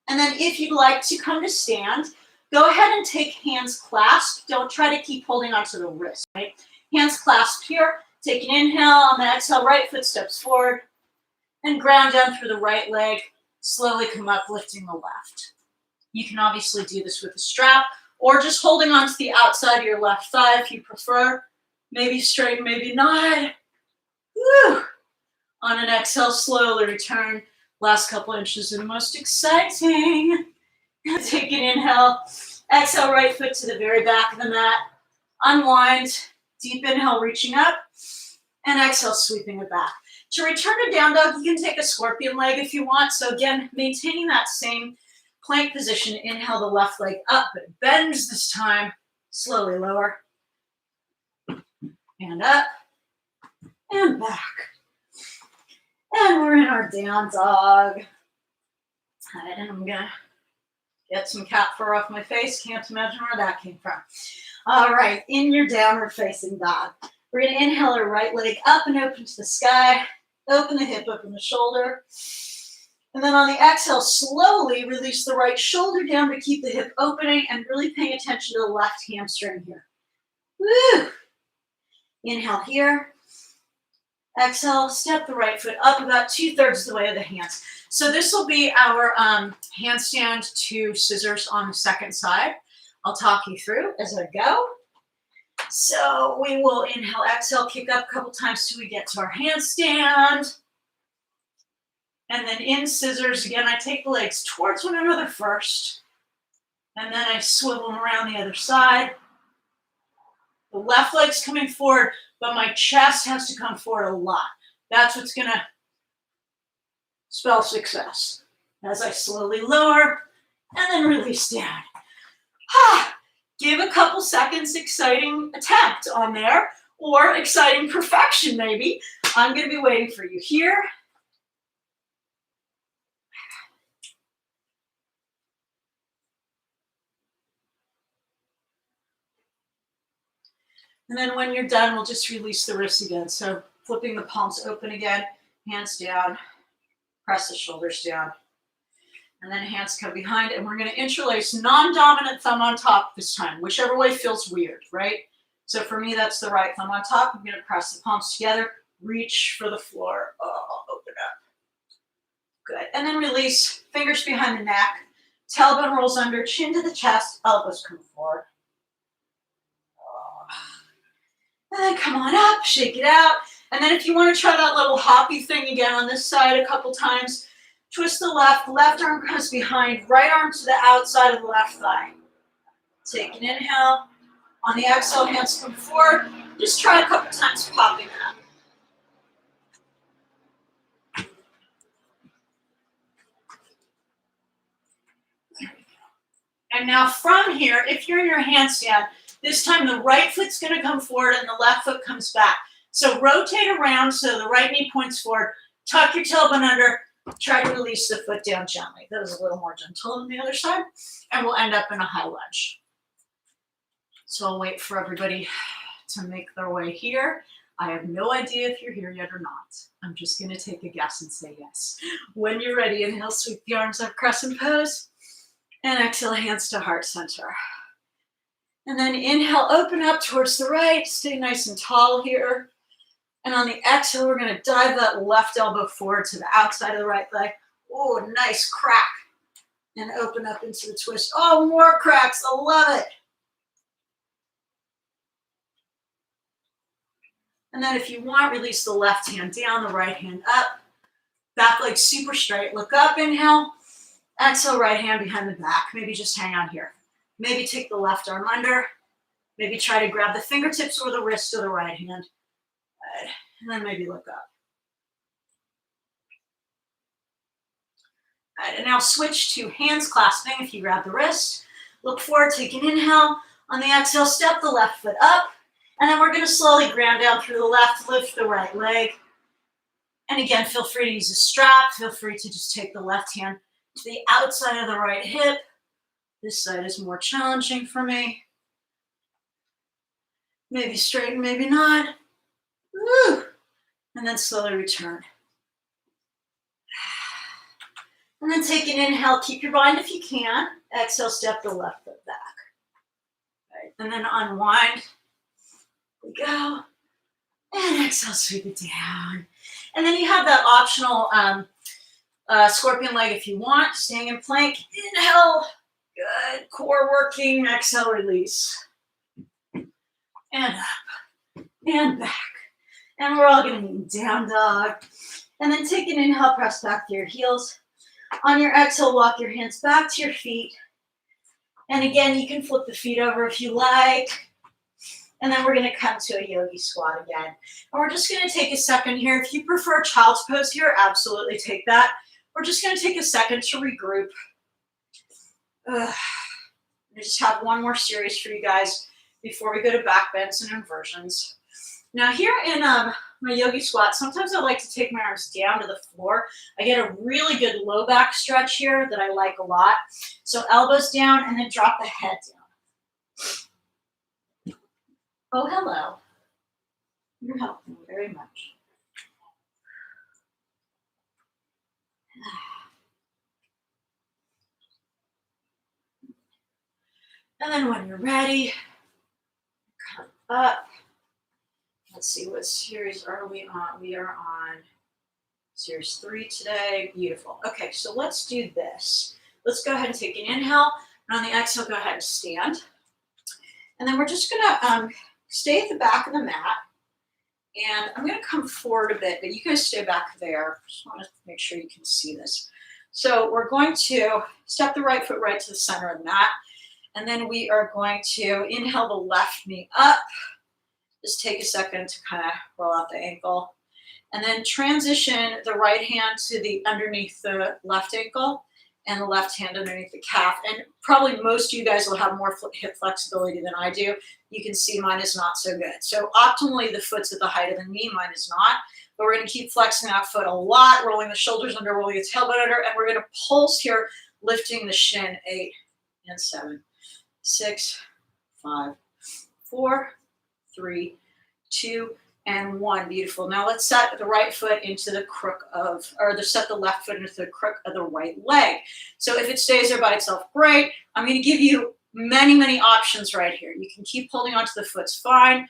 And then if you'd like to come to stand, go ahead and take hands clasped. Don't try to keep holding onto the wrist, right? Hands clasped here. Take an inhale. On the exhale, right foot steps forward. And ground down through the right leg. Slowly come up, lifting the left. You can obviously do this with a strap or just holding onto the outside of your left thigh if you prefer. Maybe straight, maybe not. Woo. On an exhale, slowly return. Last couple inches are the most exciting. Take an inhale. Exhale, right foot to the very back of the mat. Unwind. Deep inhale, reaching up. And exhale, sweeping it back. To return to down dog, you can take a scorpion leg if you want. So again, maintaining that same Plank position, inhale the left leg up, but it bends this time. Slowly lower. And up. And back. And we're in our down dog. All right, and I'm gonna get some cat fur off my face. Can't imagine where that came from. All right, in your downward facing dog. We're gonna inhale our right leg up and open to the sky. Open the hip, open the shoulder. And then on the exhale, slowly release the right shoulder down to keep the hip opening and really paying attention to the left hamstring here. Woo! Inhale here. Exhale, step the right foot up about 2/3 of the way of the hands. So this will be our handstand to scissors on the second side. I'll talk you through as I go. So we will inhale, exhale, kick up a couple times till we get to our handstand. And then in scissors, again, I take the legs towards one another first. And then I swivel them around the other side. The left leg's coming forward, but my chest has to come forward a lot. That's what's gonna spell success. As I slowly lower and then release down. Give a couple seconds exciting attempt on there, or exciting perfection maybe. I'm gonna be waiting for you here. And then when you're done, we'll just release the wrists again. So flipping the palms open again, hands down, press the shoulders down. And then hands come behind, and we're gonna interlace non-dominant thumb on top this time, whichever way feels weird, right? So for me, that's the right thumb on top. I'm gonna press the palms together, reach for the floor, open up. Good, and then release, fingers behind the neck, tailbone rolls under, chin to the chest, elbows come forward. And then come on up, shake it out. And then if you want to try that little hoppy thing again on this side a couple times, twist the left arm comes behind, right arm to the outside of the left thigh. Take an inhale. On the exhale, hands come forward. Just try a couple times popping up. And now from here, if you're in your handstand, this time the right foot's gonna come forward and the left foot comes back. So rotate around so the right knee points forward, tuck your tailbone under, try to release the foot down gently. That was a little more gentle on the other side, and we'll end up in a high lunge. So I'll wait for everybody to make their way here. I have no idea if you're here yet or not. I'm just gonna take a guess and say yes. When you're ready, inhale, sweep the arms up, crescent pose, and exhale, hands to heart center. And then inhale, open up towards the right, stay nice and tall here. And on the exhale, we're gonna dive that left elbow forward to the outside of the right leg. Oh, nice crack. And open up into the twist. Oh, more cracks, I love it. And then if you want, release the left hand down, the right hand up. Back leg super straight, look up, inhale. Exhale, right hand behind the back. Maybe just hang on here. Maybe take the left arm under. Maybe try to grab the fingertips or the wrist of the right hand. Good. And then maybe look up. Good. And now switch to hands clasping if you grab the wrist. Look forward, take an inhale. On the exhale, step the left foot up. And then we're going to slowly ground down through the left, lift the right leg. And again, feel free to use a strap. Feel free to just take the left hand to the outside of the right hip. This side is more challenging for me. Maybe straighten, maybe not. Woo! And then slowly return. And then take an inhale, keep your bind if you can. Exhale, step the left foot back. Right. And then unwind. We go. And exhale, sweep it down. And then you have that optional scorpion leg if you want, staying in plank. Inhale. Good. Core working. Exhale, release. And up. And back. And we're all going to be down dog. And then take an inhale, press back to your heels. On your exhale, walk your hands back to your feet. And again, you can flip the feet over if you like. And then we're going to come to a yogi squat again. And we're just going to take a second here. If you prefer child's pose here, absolutely take that. We're just going to take a second to regroup. I just have one more series for you guys before we go to back bends and inversions. Now here in my yogi squat, sometimes I like to take my arms down to the floor. I get a really good low back stretch here that I like a lot. So elbows down and then drop the head down. Oh, hello. You're helping me very much. And then when you're ready, come up. Let's see, what series are we on? We are on series 3 today. Beautiful. Okay, so let's do this. Let's go ahead and take an inhale. And on the exhale, go ahead and stand. And then we're just gonna stay at the back of the mat. And I'm gonna come forward a bit, but you guys stay back there. Just wanna make sure you can see this. So we're going to step the right foot right to the center of the mat. And then we are going to inhale the left knee up. Just take a second to kind of roll out the ankle. And then transition the right hand to the underneath the left ankle and the left hand underneath the calf. And probably most of you guys will have more hip flexibility than I do. You can see mine is not so good. So optimally, the foot's at the height of the knee. Mine is not. But we're going to keep flexing that foot a lot, rolling the shoulders under, rolling the tailbone under. And we're going to pulse here, lifting the shin. 8 and 7, 6, 5, 4, 3, 2, and 1. Beautiful. Now let's set the right foot into the crook of, or set the left foot into the crook of the right leg. So if it stays there by itself, great. I'm going to give you many, many options right here. You can keep holding onto the foot, it's fine.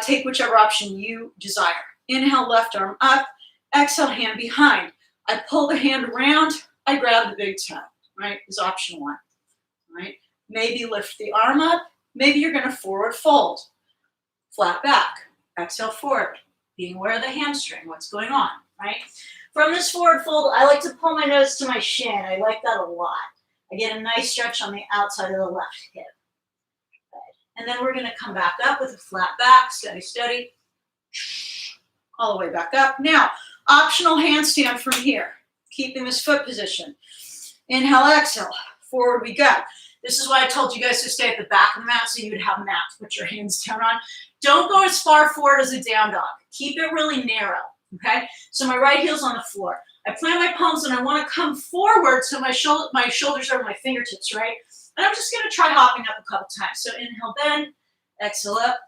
Take whichever option you desire. Inhale, left arm up. Exhale, hand behind. I pull the hand around. I grab the big toe, right? Is option 1, right? Maybe lift the arm up. Maybe you're going to forward fold. Flat back. Exhale forward. Being aware of the hamstring, what's going on, right? From this forward fold, I like to pull my nose to my shin. I like that a lot. I get a nice stretch on the outside of the left hip. Good. And then we're going to come back up with a flat back, steady, steady. All the way back up. Now, optional handstand from here. Keeping this foot position. Inhale, exhale. Forward we go. This is why I told you guys to stay at the back of the mat so you would have a mat to put your hands down on. Don't go as far forward as a down dog. Keep it really narrow, okay? So my right heel's on the floor. I plant my palms and I want to come forward so my shoulders are my fingertips, right? And I'm just going to try hopping up a couple times. So inhale, bend, exhale up.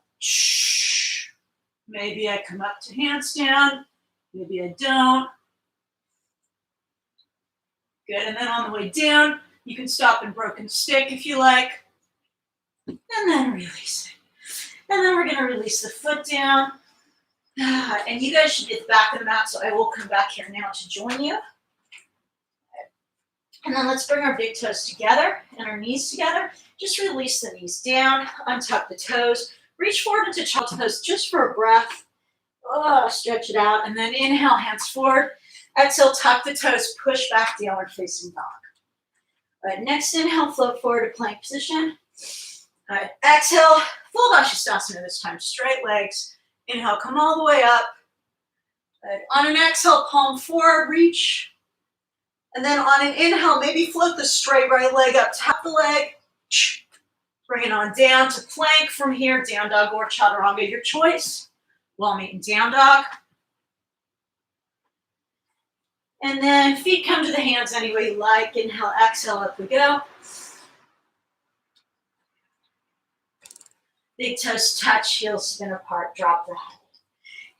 Maybe I come up to handstand. Maybe I don't. Good, and then on the way down, you can stop in broken stick if you like. And then release it. And then we're going to release the foot down. And you guys should get back of the mat, so I will come back here now to join you. And then let's bring our big toes together and our knees together. Just release the knees down, untuck the toes. Reach forward into child pose just for a breath. Stretch it out. And then inhale, hands forward. Exhale, tuck the toes, push back, downward facing dog. All right, next inhale, float forward to plank position. All right, exhale, full Dastasana this time, straight legs. Inhale, come all the way up. All right, on an exhale, palm forward, reach. And then on an inhale, maybe float the straight right leg up, tap the leg. Bring it on down to plank from here, down dog or chaturanga, your choice. While meeting down dog. And then feet come to the hands any way you like. Inhale, exhale, up we go. Big toes touch, heels spin apart, drop the head.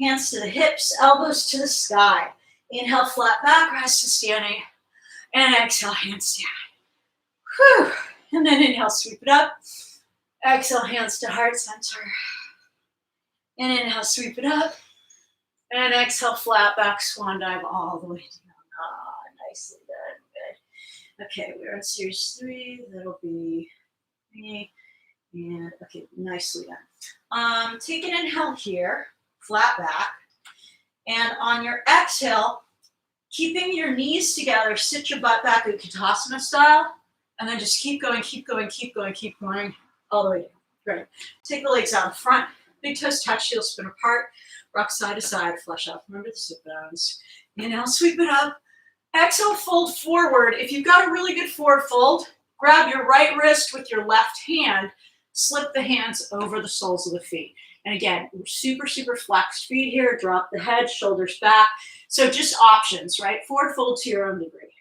Hands to the hips, elbows to the sky. Inhale, flat back, rise to standing. And exhale, handstand. Whew. And then inhale, sweep it up. Exhale, hands to heart center. And inhale, sweep it up. And exhale, flat back, swan dive all the way down. Nicely done. Good. Okay, we're in series 3. That'll be me. And okay, nicely done. Take an inhale here, flat back. And on your exhale, keeping your knees together, sit your butt back Utkatasana style. And then just keep going, keep going, keep going, keep going, all the way down. Great. Take the legs out in front. Big toes touch, heels spin apart. Rock side to side, flush out. Remember the sit bones. Inhale, sweep it up. Exhale, fold forward. If you've got a really good forward fold, Grab your right wrist with your left hand, slip the hands over the soles of the feet. And again, super, super flexed feet here. Drop the head, shoulders back. So just options, right? Forward fold to your own degree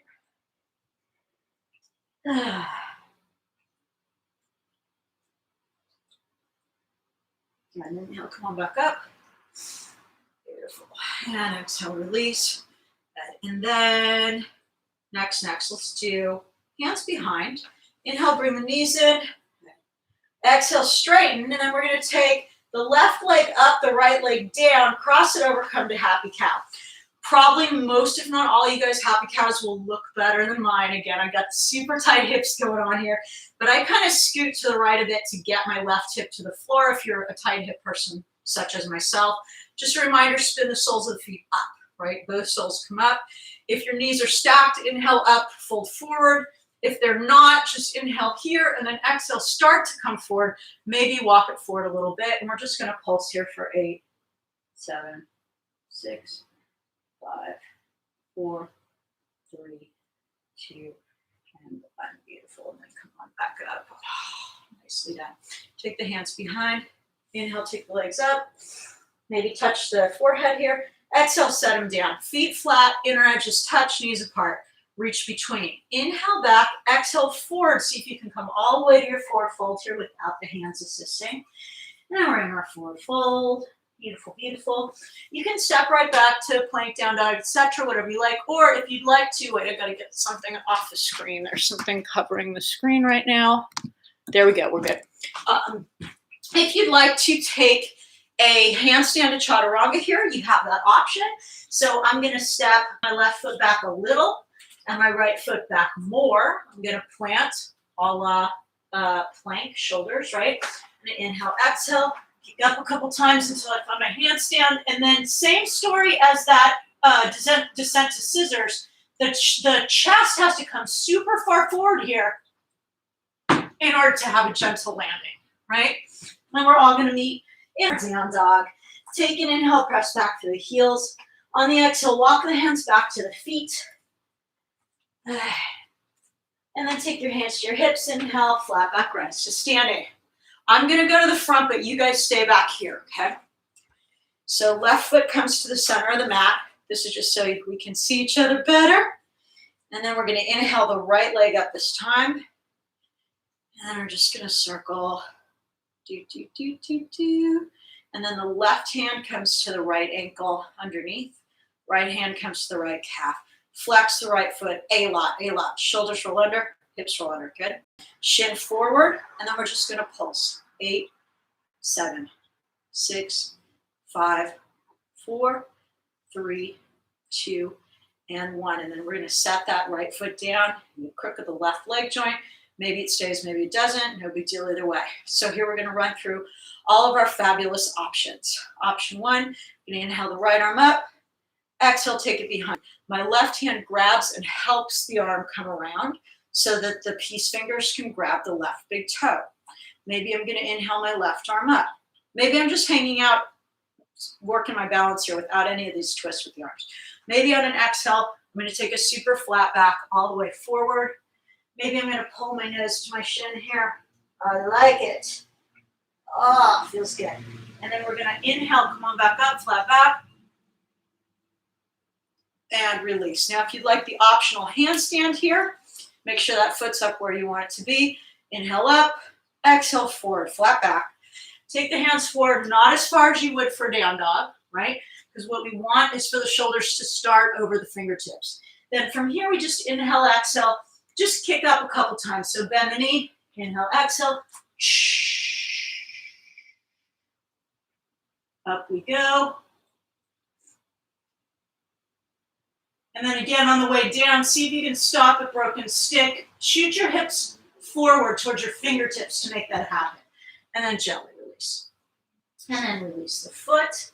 here. And inhale, come on back up. Beautiful. And exhale, release. And then next, let's do hands behind. Inhale, bring the knees in. Exhale, straighten. And then we're going to take the left leg up, the right leg down, cross it over, come to happy cow. Probably most, if not all, you guys happy cows will look better than mine. Again, I've got super tight hips going on here, but I kind of scoot to the right a bit to get my left hip to the floor. If you're a tight hip person, such as myself, just a reminder, spin the soles of the feet up, right? Both soles come up. If your knees are stacked, inhale up, fold forward. If they're not, just inhale here and then exhale, start to come forward. Maybe walk it forward a little bit. And we're just going to pulse here for 8, 7, 6, 5, 4, 3, 2, and 1. Beautiful. And then come on back up. Nicely done. Take the hands behind. Inhale, take the legs up. Maybe touch the forehead here. Exhale, set them down. Feet flat, inner edges touch, knees apart. Reach between. Inhale back, exhale forward. See if you can come all the way to your forward fold here without the hands assisting. Now we're in our forward fold. Beautiful, beautiful. You can step right back to plank, down dog, etc., whatever you like. Or if you'd like to, wait, I gotta get something off the screen. There's something covering the screen right now. There we go, we're good. If you'd like to take a handstand to chaturanga here, you have that option. So I'm gonna step my left foot back a little and my right foot back more. I'm gonna plant a la plank, shoulders, right? I'm gonna inhale, exhale, kick up a couple times until I find my handstand, and then same story as that descent to scissors. The chest has to come super far forward here in order to have a gentle landing, right? And we're all gonna meet in down dog. Take an inhale, press back to the heels. On the exhale, walk the hands back to the feet. And then take your hands to your hips, inhale, flat back rest, just standing. I'm gonna go to the front, but you guys stay back here, okay? So left foot comes to the center of the mat. This is just so we can see each other better. And then we're gonna inhale the right leg up this time. And then we're just gonna circle, do, do, do, do, do. And then the left hand comes to the right ankle underneath. Right hand comes to the right calf. Flex the right foot, A-lot. Shoulders roll under, hips roll under, good. Shin forward, and then we're just gonna pulse. 8, 7, 6, 5, 4, 3, 2, and 1. And then we're gonna set that right foot down, you crook of the left leg joint. Maybe it stays, maybe it doesn't, no big deal either way. So here we're gonna run through all of our fabulous options. Option 1, I'm gonna inhale the right arm up, exhale, take it behind. My left hand grabs and helps the arm come around so that the peace fingers can grab the left big toe. Maybe I'm gonna inhale my left arm up. Maybe I'm just hanging out, working my balance here without any of these twists with the arms. Maybe on an exhale, I'm gonna take a super flat back all the way forward. Maybe I'm gonna pull my nose to my shin here. I like it. Oh, feels good. And then we're gonna inhale, come on back up, flat back. And release. Now, if you'd like the optional handstand here, make sure that foot's up where you want it to be. Inhale up, exhale forward, flat back. Take the hands forward, not as far as you would for down dog, right? Because what we want is for the shoulders to start over the fingertips. Then from here, we just inhale, exhale, just kick up a couple times. So bend the knee, inhale, exhale. Up we go. And then again, on the way down, see if you can stop at broken stick. Shoot your hips forward towards your fingertips to make that happen. And then gently release. And then release the foot.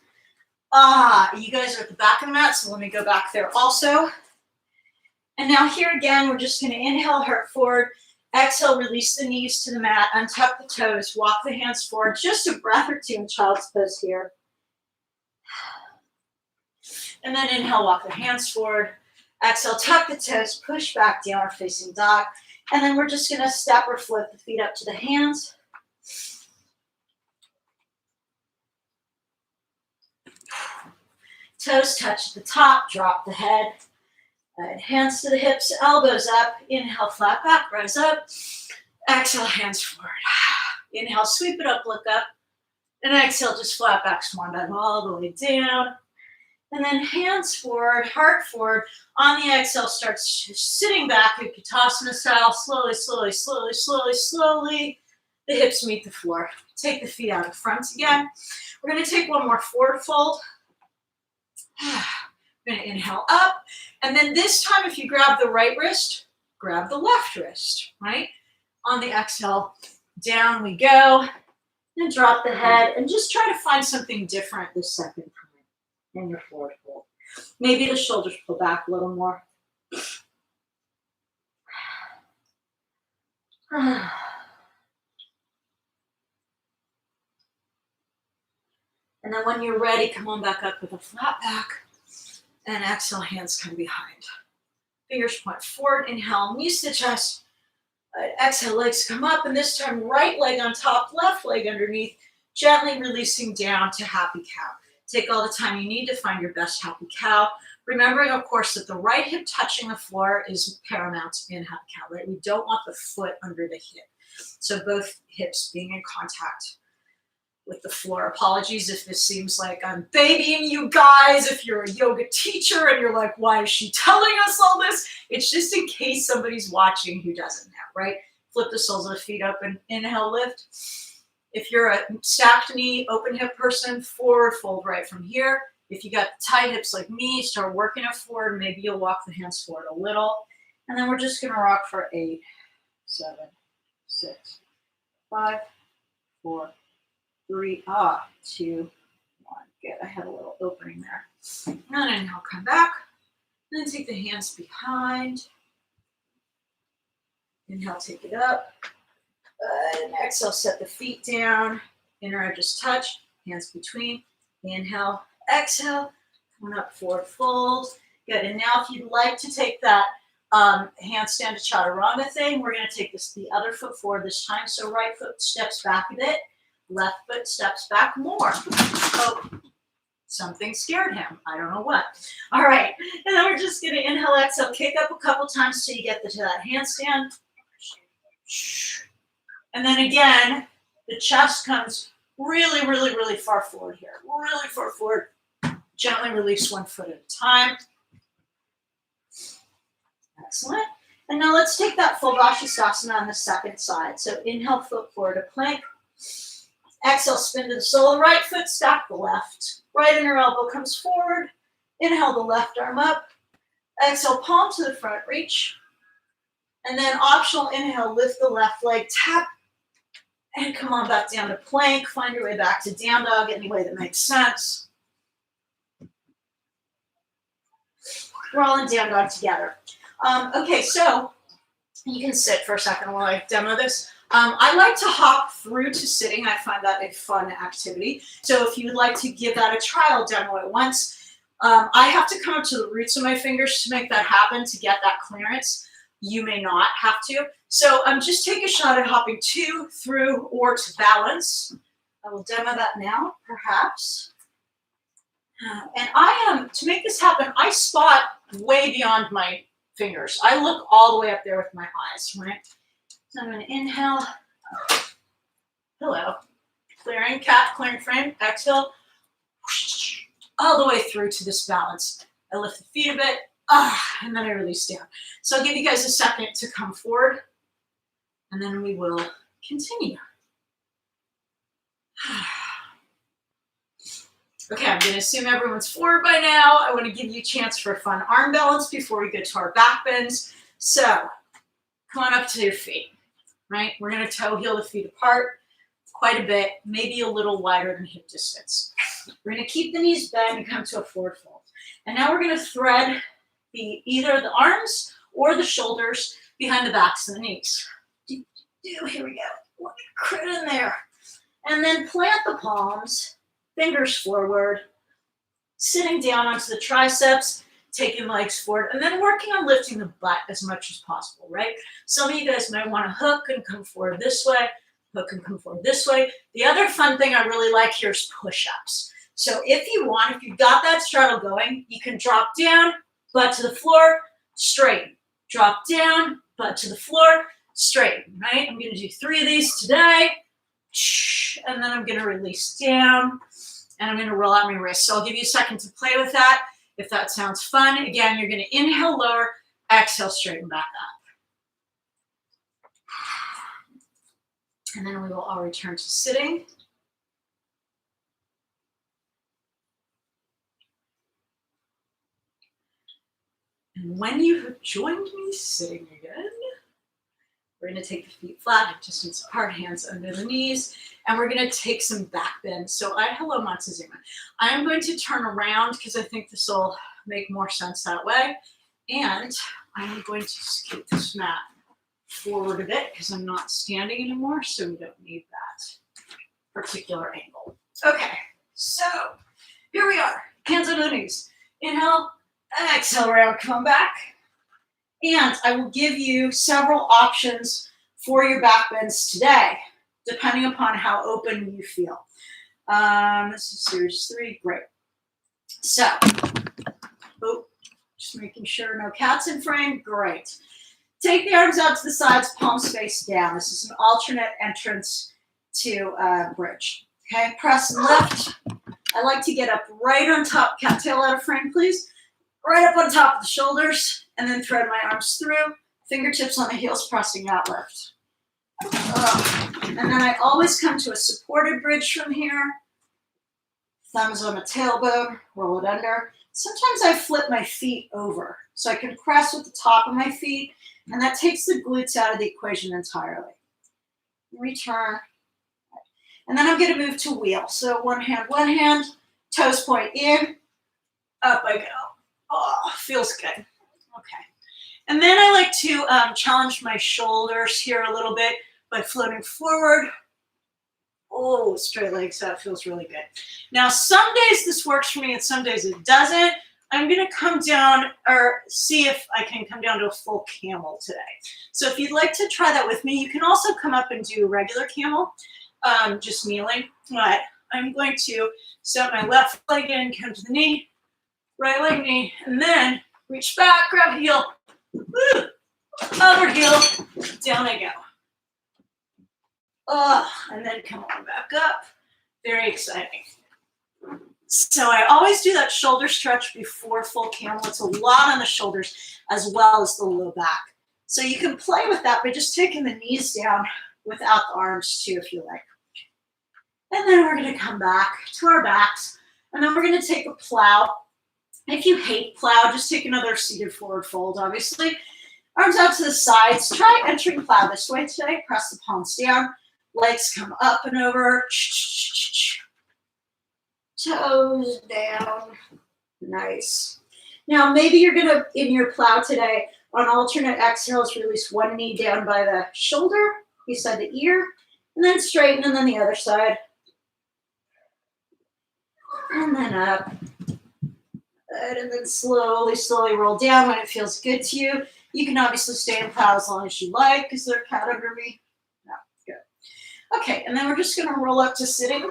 You guys are at the back of the mat, so let me go back there also. And now here again, we're just gonna inhale, heart forward. Exhale, release the knees to the mat, untuck the toes, walk the hands forward. Just a breath or two in child's pose here. And then inhale, walk the hands forward. Exhale, tuck the toes, push back, downward facing dog. And then we're just gonna step or flip the feet up to the hands. Toes touch at the top, drop the head. Hands to the hips, elbows up. Inhale, flat back, rise up. Exhale, hands forward. Inhale, sweep it up, look up. And exhale, just flat back, swan dive all the way down. And then hands forward, heart forward. On the exhale, start sitting back, Utkatasana style. Slowly, slowly, slowly, slowly, slowly. The hips meet the floor. Take the feet out in front again. We're going to take one more forward fold. We're going to inhale up. And then this time, if you grab the right wrist, grab the left wrist, right? On the exhale, down we go. And drop the head. And just try to find something different this second time in your forward fold. Maybe the shoulders pull back a little more. And then when you're ready, come on back up with a flat back. And exhale, hands come behind. Fingers point forward. Inhale, knees to chest. Exhale, legs come up. And this time, right leg on top, left leg underneath. Gently releasing down to happy cow. Take all the time you need to find your best happy cow. Remembering, of course, that the right hip touching the floor is paramount in happy cow, right? We don't want the foot under the hip. So both hips being in contact with the floor. Apologies if this seems like I'm babying you guys, if you're a yoga teacher and you're like, why is she telling us all this? It's just in case somebody's watching who doesn't know, right? Flip the soles of the feet up and inhale, lift. If you're a stacked knee, open hip person, forward fold right from here. If you got tight hips like me, start working it forward. Maybe you'll walk the hands forward a little. And then we're just gonna rock for 8, 7, 6, 5, 4, 3, 2, 1. Good, I had a little opening there. And then inhale, come back. And then take the hands behind. Inhale, take it up. And exhale, set the feet down. Inner edges touch, hands between. Inhale, exhale. Coming up, forward fold. Good, and now if you'd like to take that handstand to chaturanga thing, we're gonna take the other foot forward this time. So right foot steps back a bit. Left foot steps back more. Oh, something scared him. I don't know what. All right. And then we're just going to inhale, exhale, kick up a couple times till you get to that handstand. And then again, the chest comes really, really, really far forward here. Really far forward. Gently release one foot at a time. Excellent. And now let's take that full Vashisthasana on the second side. So inhale, foot forward to plank. Exhale, spin to the sole of the right foot, stack the left. Right inner elbow comes forward. Inhale the left arm up. Exhale, palm to the front, reach. And then optional inhale, lift the left leg, tap. And come on back down to plank. Find your way back to down dog any way that makes sense. We're all in down dog together. Okay, so you can sit for a second while I demo this. I like to hop through to sitting. I find that a fun activity. So if you would like to give that a try, I'll demo it once. I have to come up to the roots of my fingers to make that happen, to get that clearance. You may not have to. So just take a shot at hopping to, through, or to balance. I will demo that now, perhaps. And to make this happen, I spot way beyond my fingers. I look all the way up there with my eyes, right? So I'm going to inhale. Hello. Clearing cat, clearing frame. Exhale. All the way through to this balance. I lift the feet a bit. And then I release down. So I'll give you guys a second to come forward. And then we will continue. Okay, I'm going to assume everyone's forward by now. I want to give you a chance for a fun arm balance before we go to our back bends. So come on up to your feet. Right? We're going to toe heel the feet apart quite a bit, maybe a little wider than hip distance. We're going to keep the knees bent and come to a forward fold. And now we're going to thread either the arms or the shoulders behind the backs of the knees. Here we go. Crit in there. And then plant the palms, fingers forward, sitting down onto the triceps. taking legs forward, and then working on lifting the butt as much as possible, right? Some of you guys might want to hook and come forward this way, hook and come forward this way. The other fun thing I really like here is push-ups. So if you want, if you've got that straddle going, you can drop down, butt to the floor, straighten. Drop down, butt to the floor, straighten, right? I'm gonna do 3 of these today, and then I'm gonna release down, and I'm gonna roll out my wrist. So I'll give you a second to play with that. If that sounds fun, again, you're gonna inhale, lower, exhale, straighten back up. And then we will all return to sitting. And when you have joined me sitting again, we're going to take the feet flat, distance apart, hands under the knees, and we're going to take some back bends. So hello, Matsuzuma. I am going to turn around because I think this will make more sense that way. And I'm going to scoot this mat forward a bit because I'm not standing anymore, so we don't need that particular angle. Okay, so here we are. Hands under the knees. Inhale, exhale around, come back. And I will give you several options for your back bends today, depending upon how open you feel. This is series 3, great. So, just making sure no cats in frame, great. Take the arms out to the sides, palms face down. This is an alternate entrance to bridge. Okay, press and lift. I like to get up right on top, cattail out of frame, please. Right up on top of the shoulders, and then thread my arms through, fingertips on the heels, pressing out, lift. And then I always come to a supported bridge from here. Thumbs on the tailbone, roll it under. Sometimes I flip my feet over, so I can press with the top of my feet, and that takes the glutes out of the equation entirely. Return. And then I'm going to move to wheel. So one hand, toes point in, up I go. Oh, feels good. Okay. And then I like to challenge my shoulders here a little bit by floating forward. Oh, straight legs, that feels really good. Now, some days this works for me and some days it doesn't. I'm gonna come down or see if I can come down to a full camel today. So if you'd like to try that with me, you can also come up and do a regular camel, just kneeling. But I'm going to set my left leg in, come to the knee, right leg, knee, and then reach back, grab heel, woo, other heel, down I go. And then come on back up. Very exciting. So I always do that shoulder stretch before full camel. It's a lot on the shoulders as well as the low back. So you can play with that by just taking the knees down without the arms too, if you like. And then we're going to come back to our backs. And then we're going to take a plow. If you hate plow, just take another seated forward fold, obviously. Arms out to the sides. Try entering plow this way today. Press the palms down. Legs come up and over. Toes down. Nice. Now, maybe you're going to, in your plow today, on alternate exhales, release one knee down by the shoulder, beside the ear, and then straighten, and then the other side. And then up. Good. And then slowly, slowly roll down when it feels good to you. You can obviously stay in plow as long as you like. Is there a cat under me? No. Good. Okay, and then we're just going to roll up to sitting.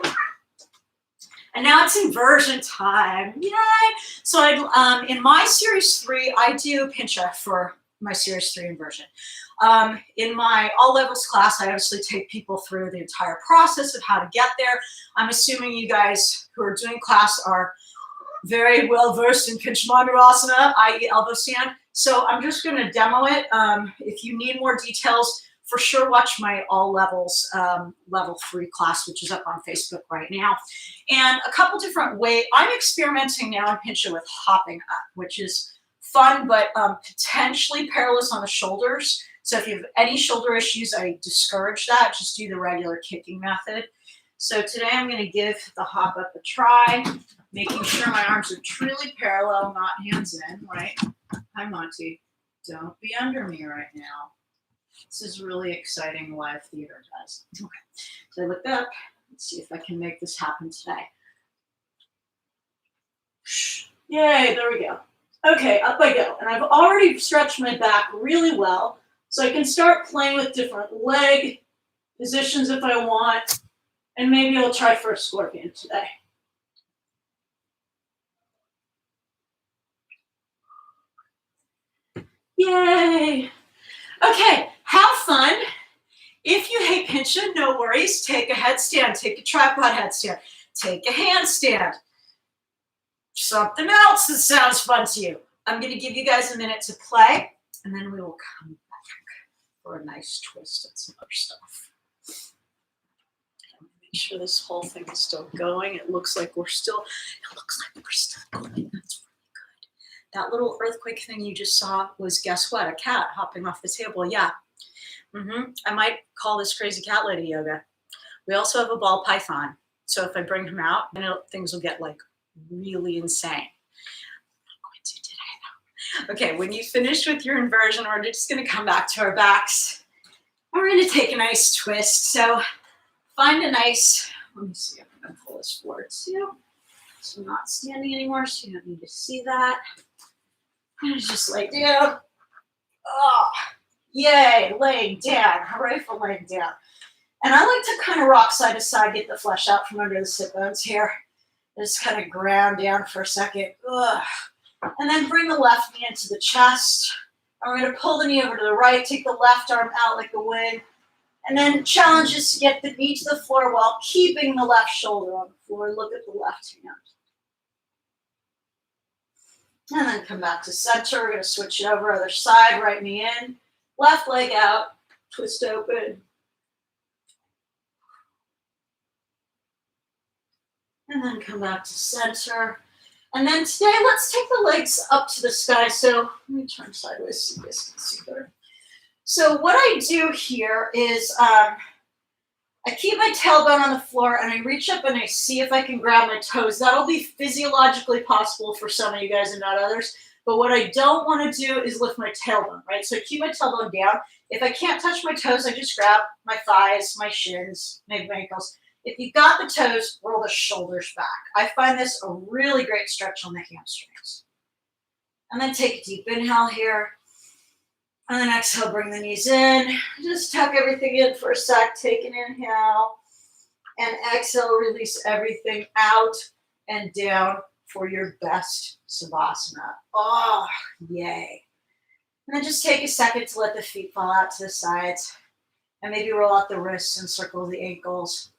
And now it's inversion time. Yay! So in my series 3, I do pincha for my series 3 inversion. In my all levels class, I obviously take people through the entire process of how to get there. I'm assuming you guys who are doing class are very well versed in Panchamandarasana, i.e. elbow stand. So I'm just going to demo it. If you need more details, for sure watch my all levels level 3 class, which is up on Facebook right now. And a couple different ways. I'm experimenting now in pincha with hopping up, which is fun, but potentially perilous on the shoulders. So if you have any shoulder issues, I discourage that. Just do the regular kicking method. So today I'm going to give the hop up a try, making sure my arms are truly parallel, not hands in, right? Hi, Monty. Don't be under me right now. This is really exciting live theater, guys. Okay, so I looked up. Let's see if I can make this happen today. Yay, there we go. Okay, up I go. And I've already stretched my back really well, so I can start playing with different leg positions if I want, and maybe I'll try for a scorpion today. Yay! Okay, have fun. If you hate pincha, no worries. Take a headstand, take a tripod headstand, take a handstand. Something else that sounds fun to you. I'm going to give you guys a minute to play, and then we will come back for a nice twist and some other stuff. Make sure this whole thing is still going. It looks like we're still going. That's really good. That little earthquake thing you just saw was, guess what? A cat hopping off the table. Yeah. I might call this crazy cat lady yoga. We also have a ball python. So if I bring him out, things will get like really insane. I'm not going to today though. Okay, when you finish with your inversion, we're just going to come back to our backs. We're going to take a nice twist. So find a nice, let me see if I'm going to pull this forward too. So I'm not standing anymore, so you don't need to see that. I'm going to just lay down. Oh, yay, laying down. Hooray for laying down. And I like to kind of rock side to side, get the flesh out from under the sit bones here. Just kind of ground down for a second. Ugh. And then bring the left knee into the chest. And we're going to pull the knee over to the right, take the left arm out like a wing. And then challenge is to get the knee to the floor while keeping the left shoulder on the floor. Look at the left hand. And then come back to center. We're going to switch it over, other side, right knee in, left leg out, twist open. And then come back to center. And then today, let's take the legs up to the sky. So let me turn sideways so you guys can see better. So what I do here is I keep my tailbone on the floor and I reach up and I see if I can grab my toes. That'll be physiologically possible for some of you guys and not others. But what I don't want to do is lift my tailbone, right? So I keep my tailbone down. If I can't touch my toes, I just grab my thighs, my shins, maybe my ankles. If you've got the toes, roll the shoulders back. I find this a really great stretch on the hamstrings. And then take a deep inhale here. And then exhale, bring the knees in. Just tuck everything in for a sec. Take an inhale. And exhale, release everything out and down for your best Savasana. Oh, yay. And then just take a second to let the feet fall out to the sides. And maybe roll out the wrists and circle the ankles.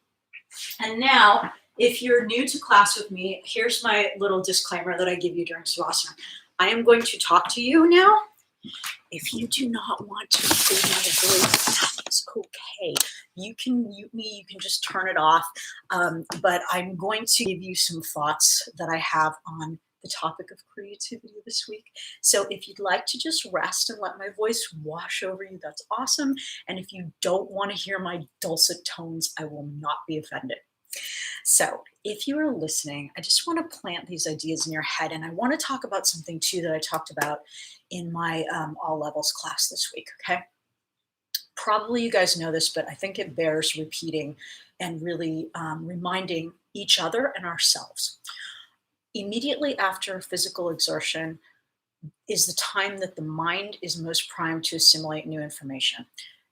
And now, if you're new to class with me, here's my little disclaimer that I give you during Savasana. I am going to talk to you now. If you do not want to hear my voice, that's okay. You can mute me, you can just turn it off. But I'm going to give you some thoughts that I have on the topic of creativity this week. So if you'd like to just rest and let my voice wash over you, that's awesome. And if you don't want to hear my dulcet tones, I will not be offended. So if you are listening, I just want to plant these ideas in your head. And I want to talk about something too that I talked about in my all levels class this week, okay? Probably you guys know this, but I think it bears repeating and really reminding each other and ourselves. Immediately after physical exertion is the time that the mind is most primed to assimilate new information.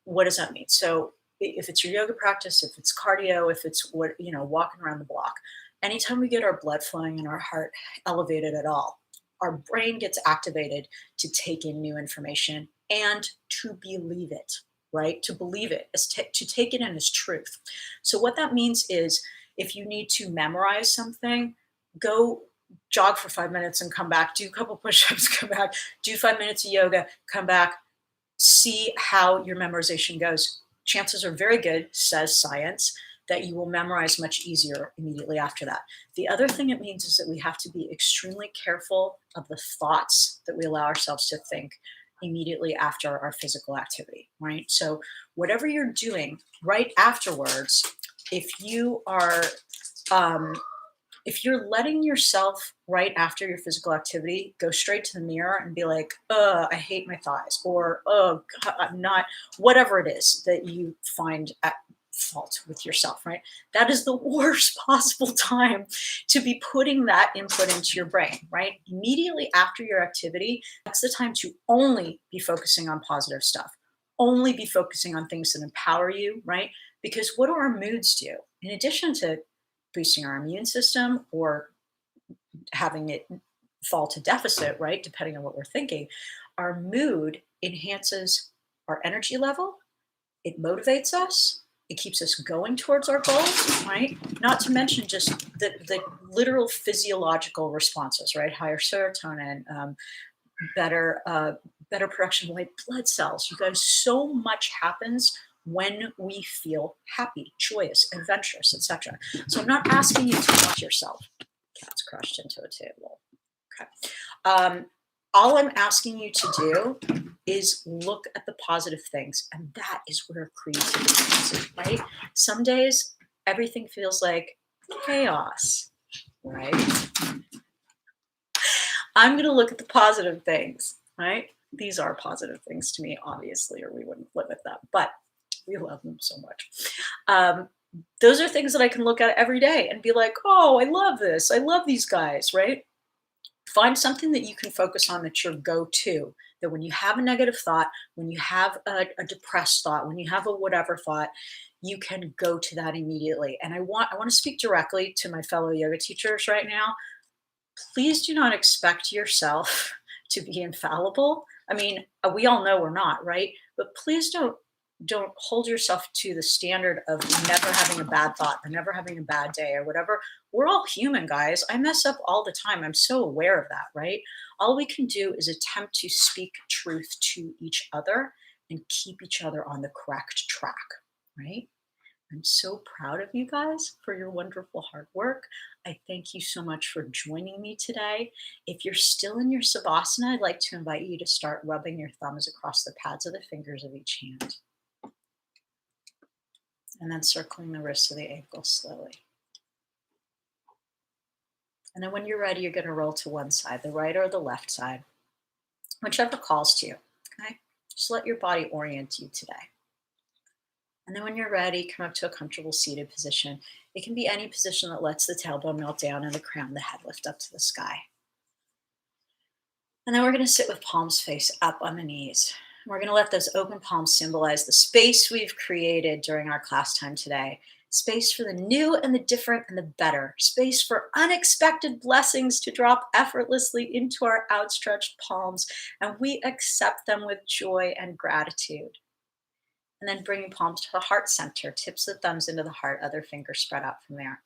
What does that mean? So if it's your yoga practice, if it's cardio, if it's walking around the block, anytime we get our blood flowing and our heart elevated at all, our brain gets activated to take in new information and to believe it, right? To believe it, to take it in as truth. So what that means is if you need to memorize something, go jog for 5 minutes and come back, do a couple push-ups, come back, do 5 minutes of yoga, come back, see how your memorization goes. Chances are very good, says science, that you will memorize much easier immediately after that. The other thing it means is that we have to be extremely careful of the thoughts that we allow ourselves to think immediately after our physical activity, right? So whatever you're doing right afterwards, if you are if you're letting yourself right after your physical activity go straight to the mirror and be like, I hate my thighs, or God, I'm not, whatever it is that you find fault with yourself, right? That is the worst possible time to be putting that input into your brain, right? Immediately after your activity, that's the time to only be focusing on positive stuff, only be focusing on things that empower you, right? Because what do our moods do? In addition to boosting our immune system or having it fall to deficit, right? Depending on what we're thinking, our mood enhances our energy level. It motivates us. It keeps us going towards our goals, right? Not to mention just the literal physiological responses, right? Higher serotonin, better production of white blood cells. You guys, so much happens when we feel happy, joyous, adventurous, etc. So I'm not asking you to watch yourself. Cat's crashed into a table. Okay. All I'm asking you to do is look at the positive things, and that is where creativity comes in, right? Some days everything feels like chaos, right? I'm going to look at the positive things, right? These are positive things to me, obviously, or we wouldn't live with them, but we love them so much. Those are things that I can look at every day and be like, oh, I love this. I love these guys, right? Find something that you can focus on that's your go-to, that when you have a negative thought, when you have a depressed thought, when you have a whatever thought, you can go to that immediately. And I want to speak directly to my fellow yoga teachers right now. Please do not expect yourself to be infallible. I mean, we all know we're not, right? But please don't hold yourself to the standard of never having a bad thought or never having a bad day or whatever. We're all human, guys. I mess up all the time. I'm so aware of that, right? All we can do is attempt to speak truth to each other and keep each other on the correct track, right? I'm so proud of you guys for your wonderful hard work. I thank you so much for joining me today. If you're still in your Savasana, I'd like to invite you to start rubbing your thumbs across the pads of the fingers of each hand. And then circling the wrists of the ankles slowly. And then when you're ready, you're going to roll to one side, the right or the left side, whichever calls to you, okay? Just let your body orient you today. And then when you're ready, come up to a comfortable seated position. It can be any position that lets the tailbone melt down and the crown of the head lift up to the sky. And then we're going to sit with palms face up on the knees. We're going to let those open palms symbolize the space we've created during our class time today. Space for the new and the different and the better. Space for unexpected blessings to drop effortlessly into our outstretched palms. And we accept them with joy and gratitude. And then bringing palms to the heart center, tips of thumbs into the heart, other fingers spread out from there.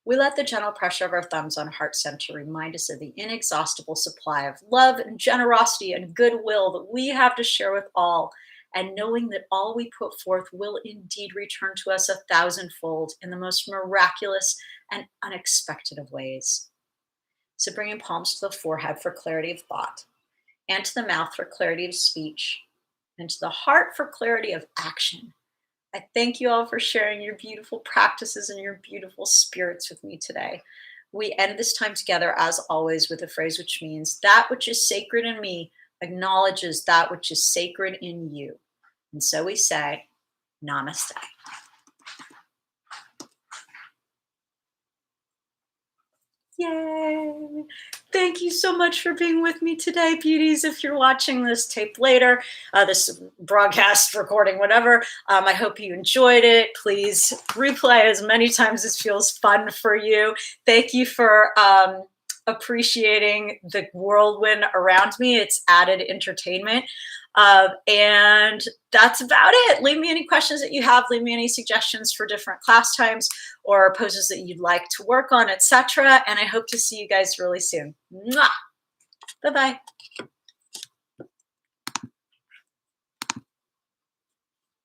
We let the gentle pressure of our thumbs on heart center remind us of the inexhaustible supply of love and generosity and goodwill that we have to share with all, and knowing that all we put forth will indeed return to us 1,000-fold in the most miraculous and unexpected of ways. So bringing palms to the forehead for clarity of thought, and to the mouth for clarity of speech, and to the heart for clarity of action. I thank you all for sharing your beautiful practices and your beautiful spirits with me today. We end this time together, as always, with a phrase which means that which is sacred in me acknowledges that which is sacred in you. And so we say, Namaste. Yay! Thank you so much for being with me today, beauties. If you're watching this tape later, this broadcast, recording, whatever, I hope you enjoyed it. Please replay as many times as feels fun for you. Thank you for appreciating the whirlwind around me. It's added entertainment. And that's about it. Leave me any questions that you have. Leave me any suggestions for different class times or poses that you'd like to work on, etc. And I hope to see you guys really soon. Mwah! Bye-bye.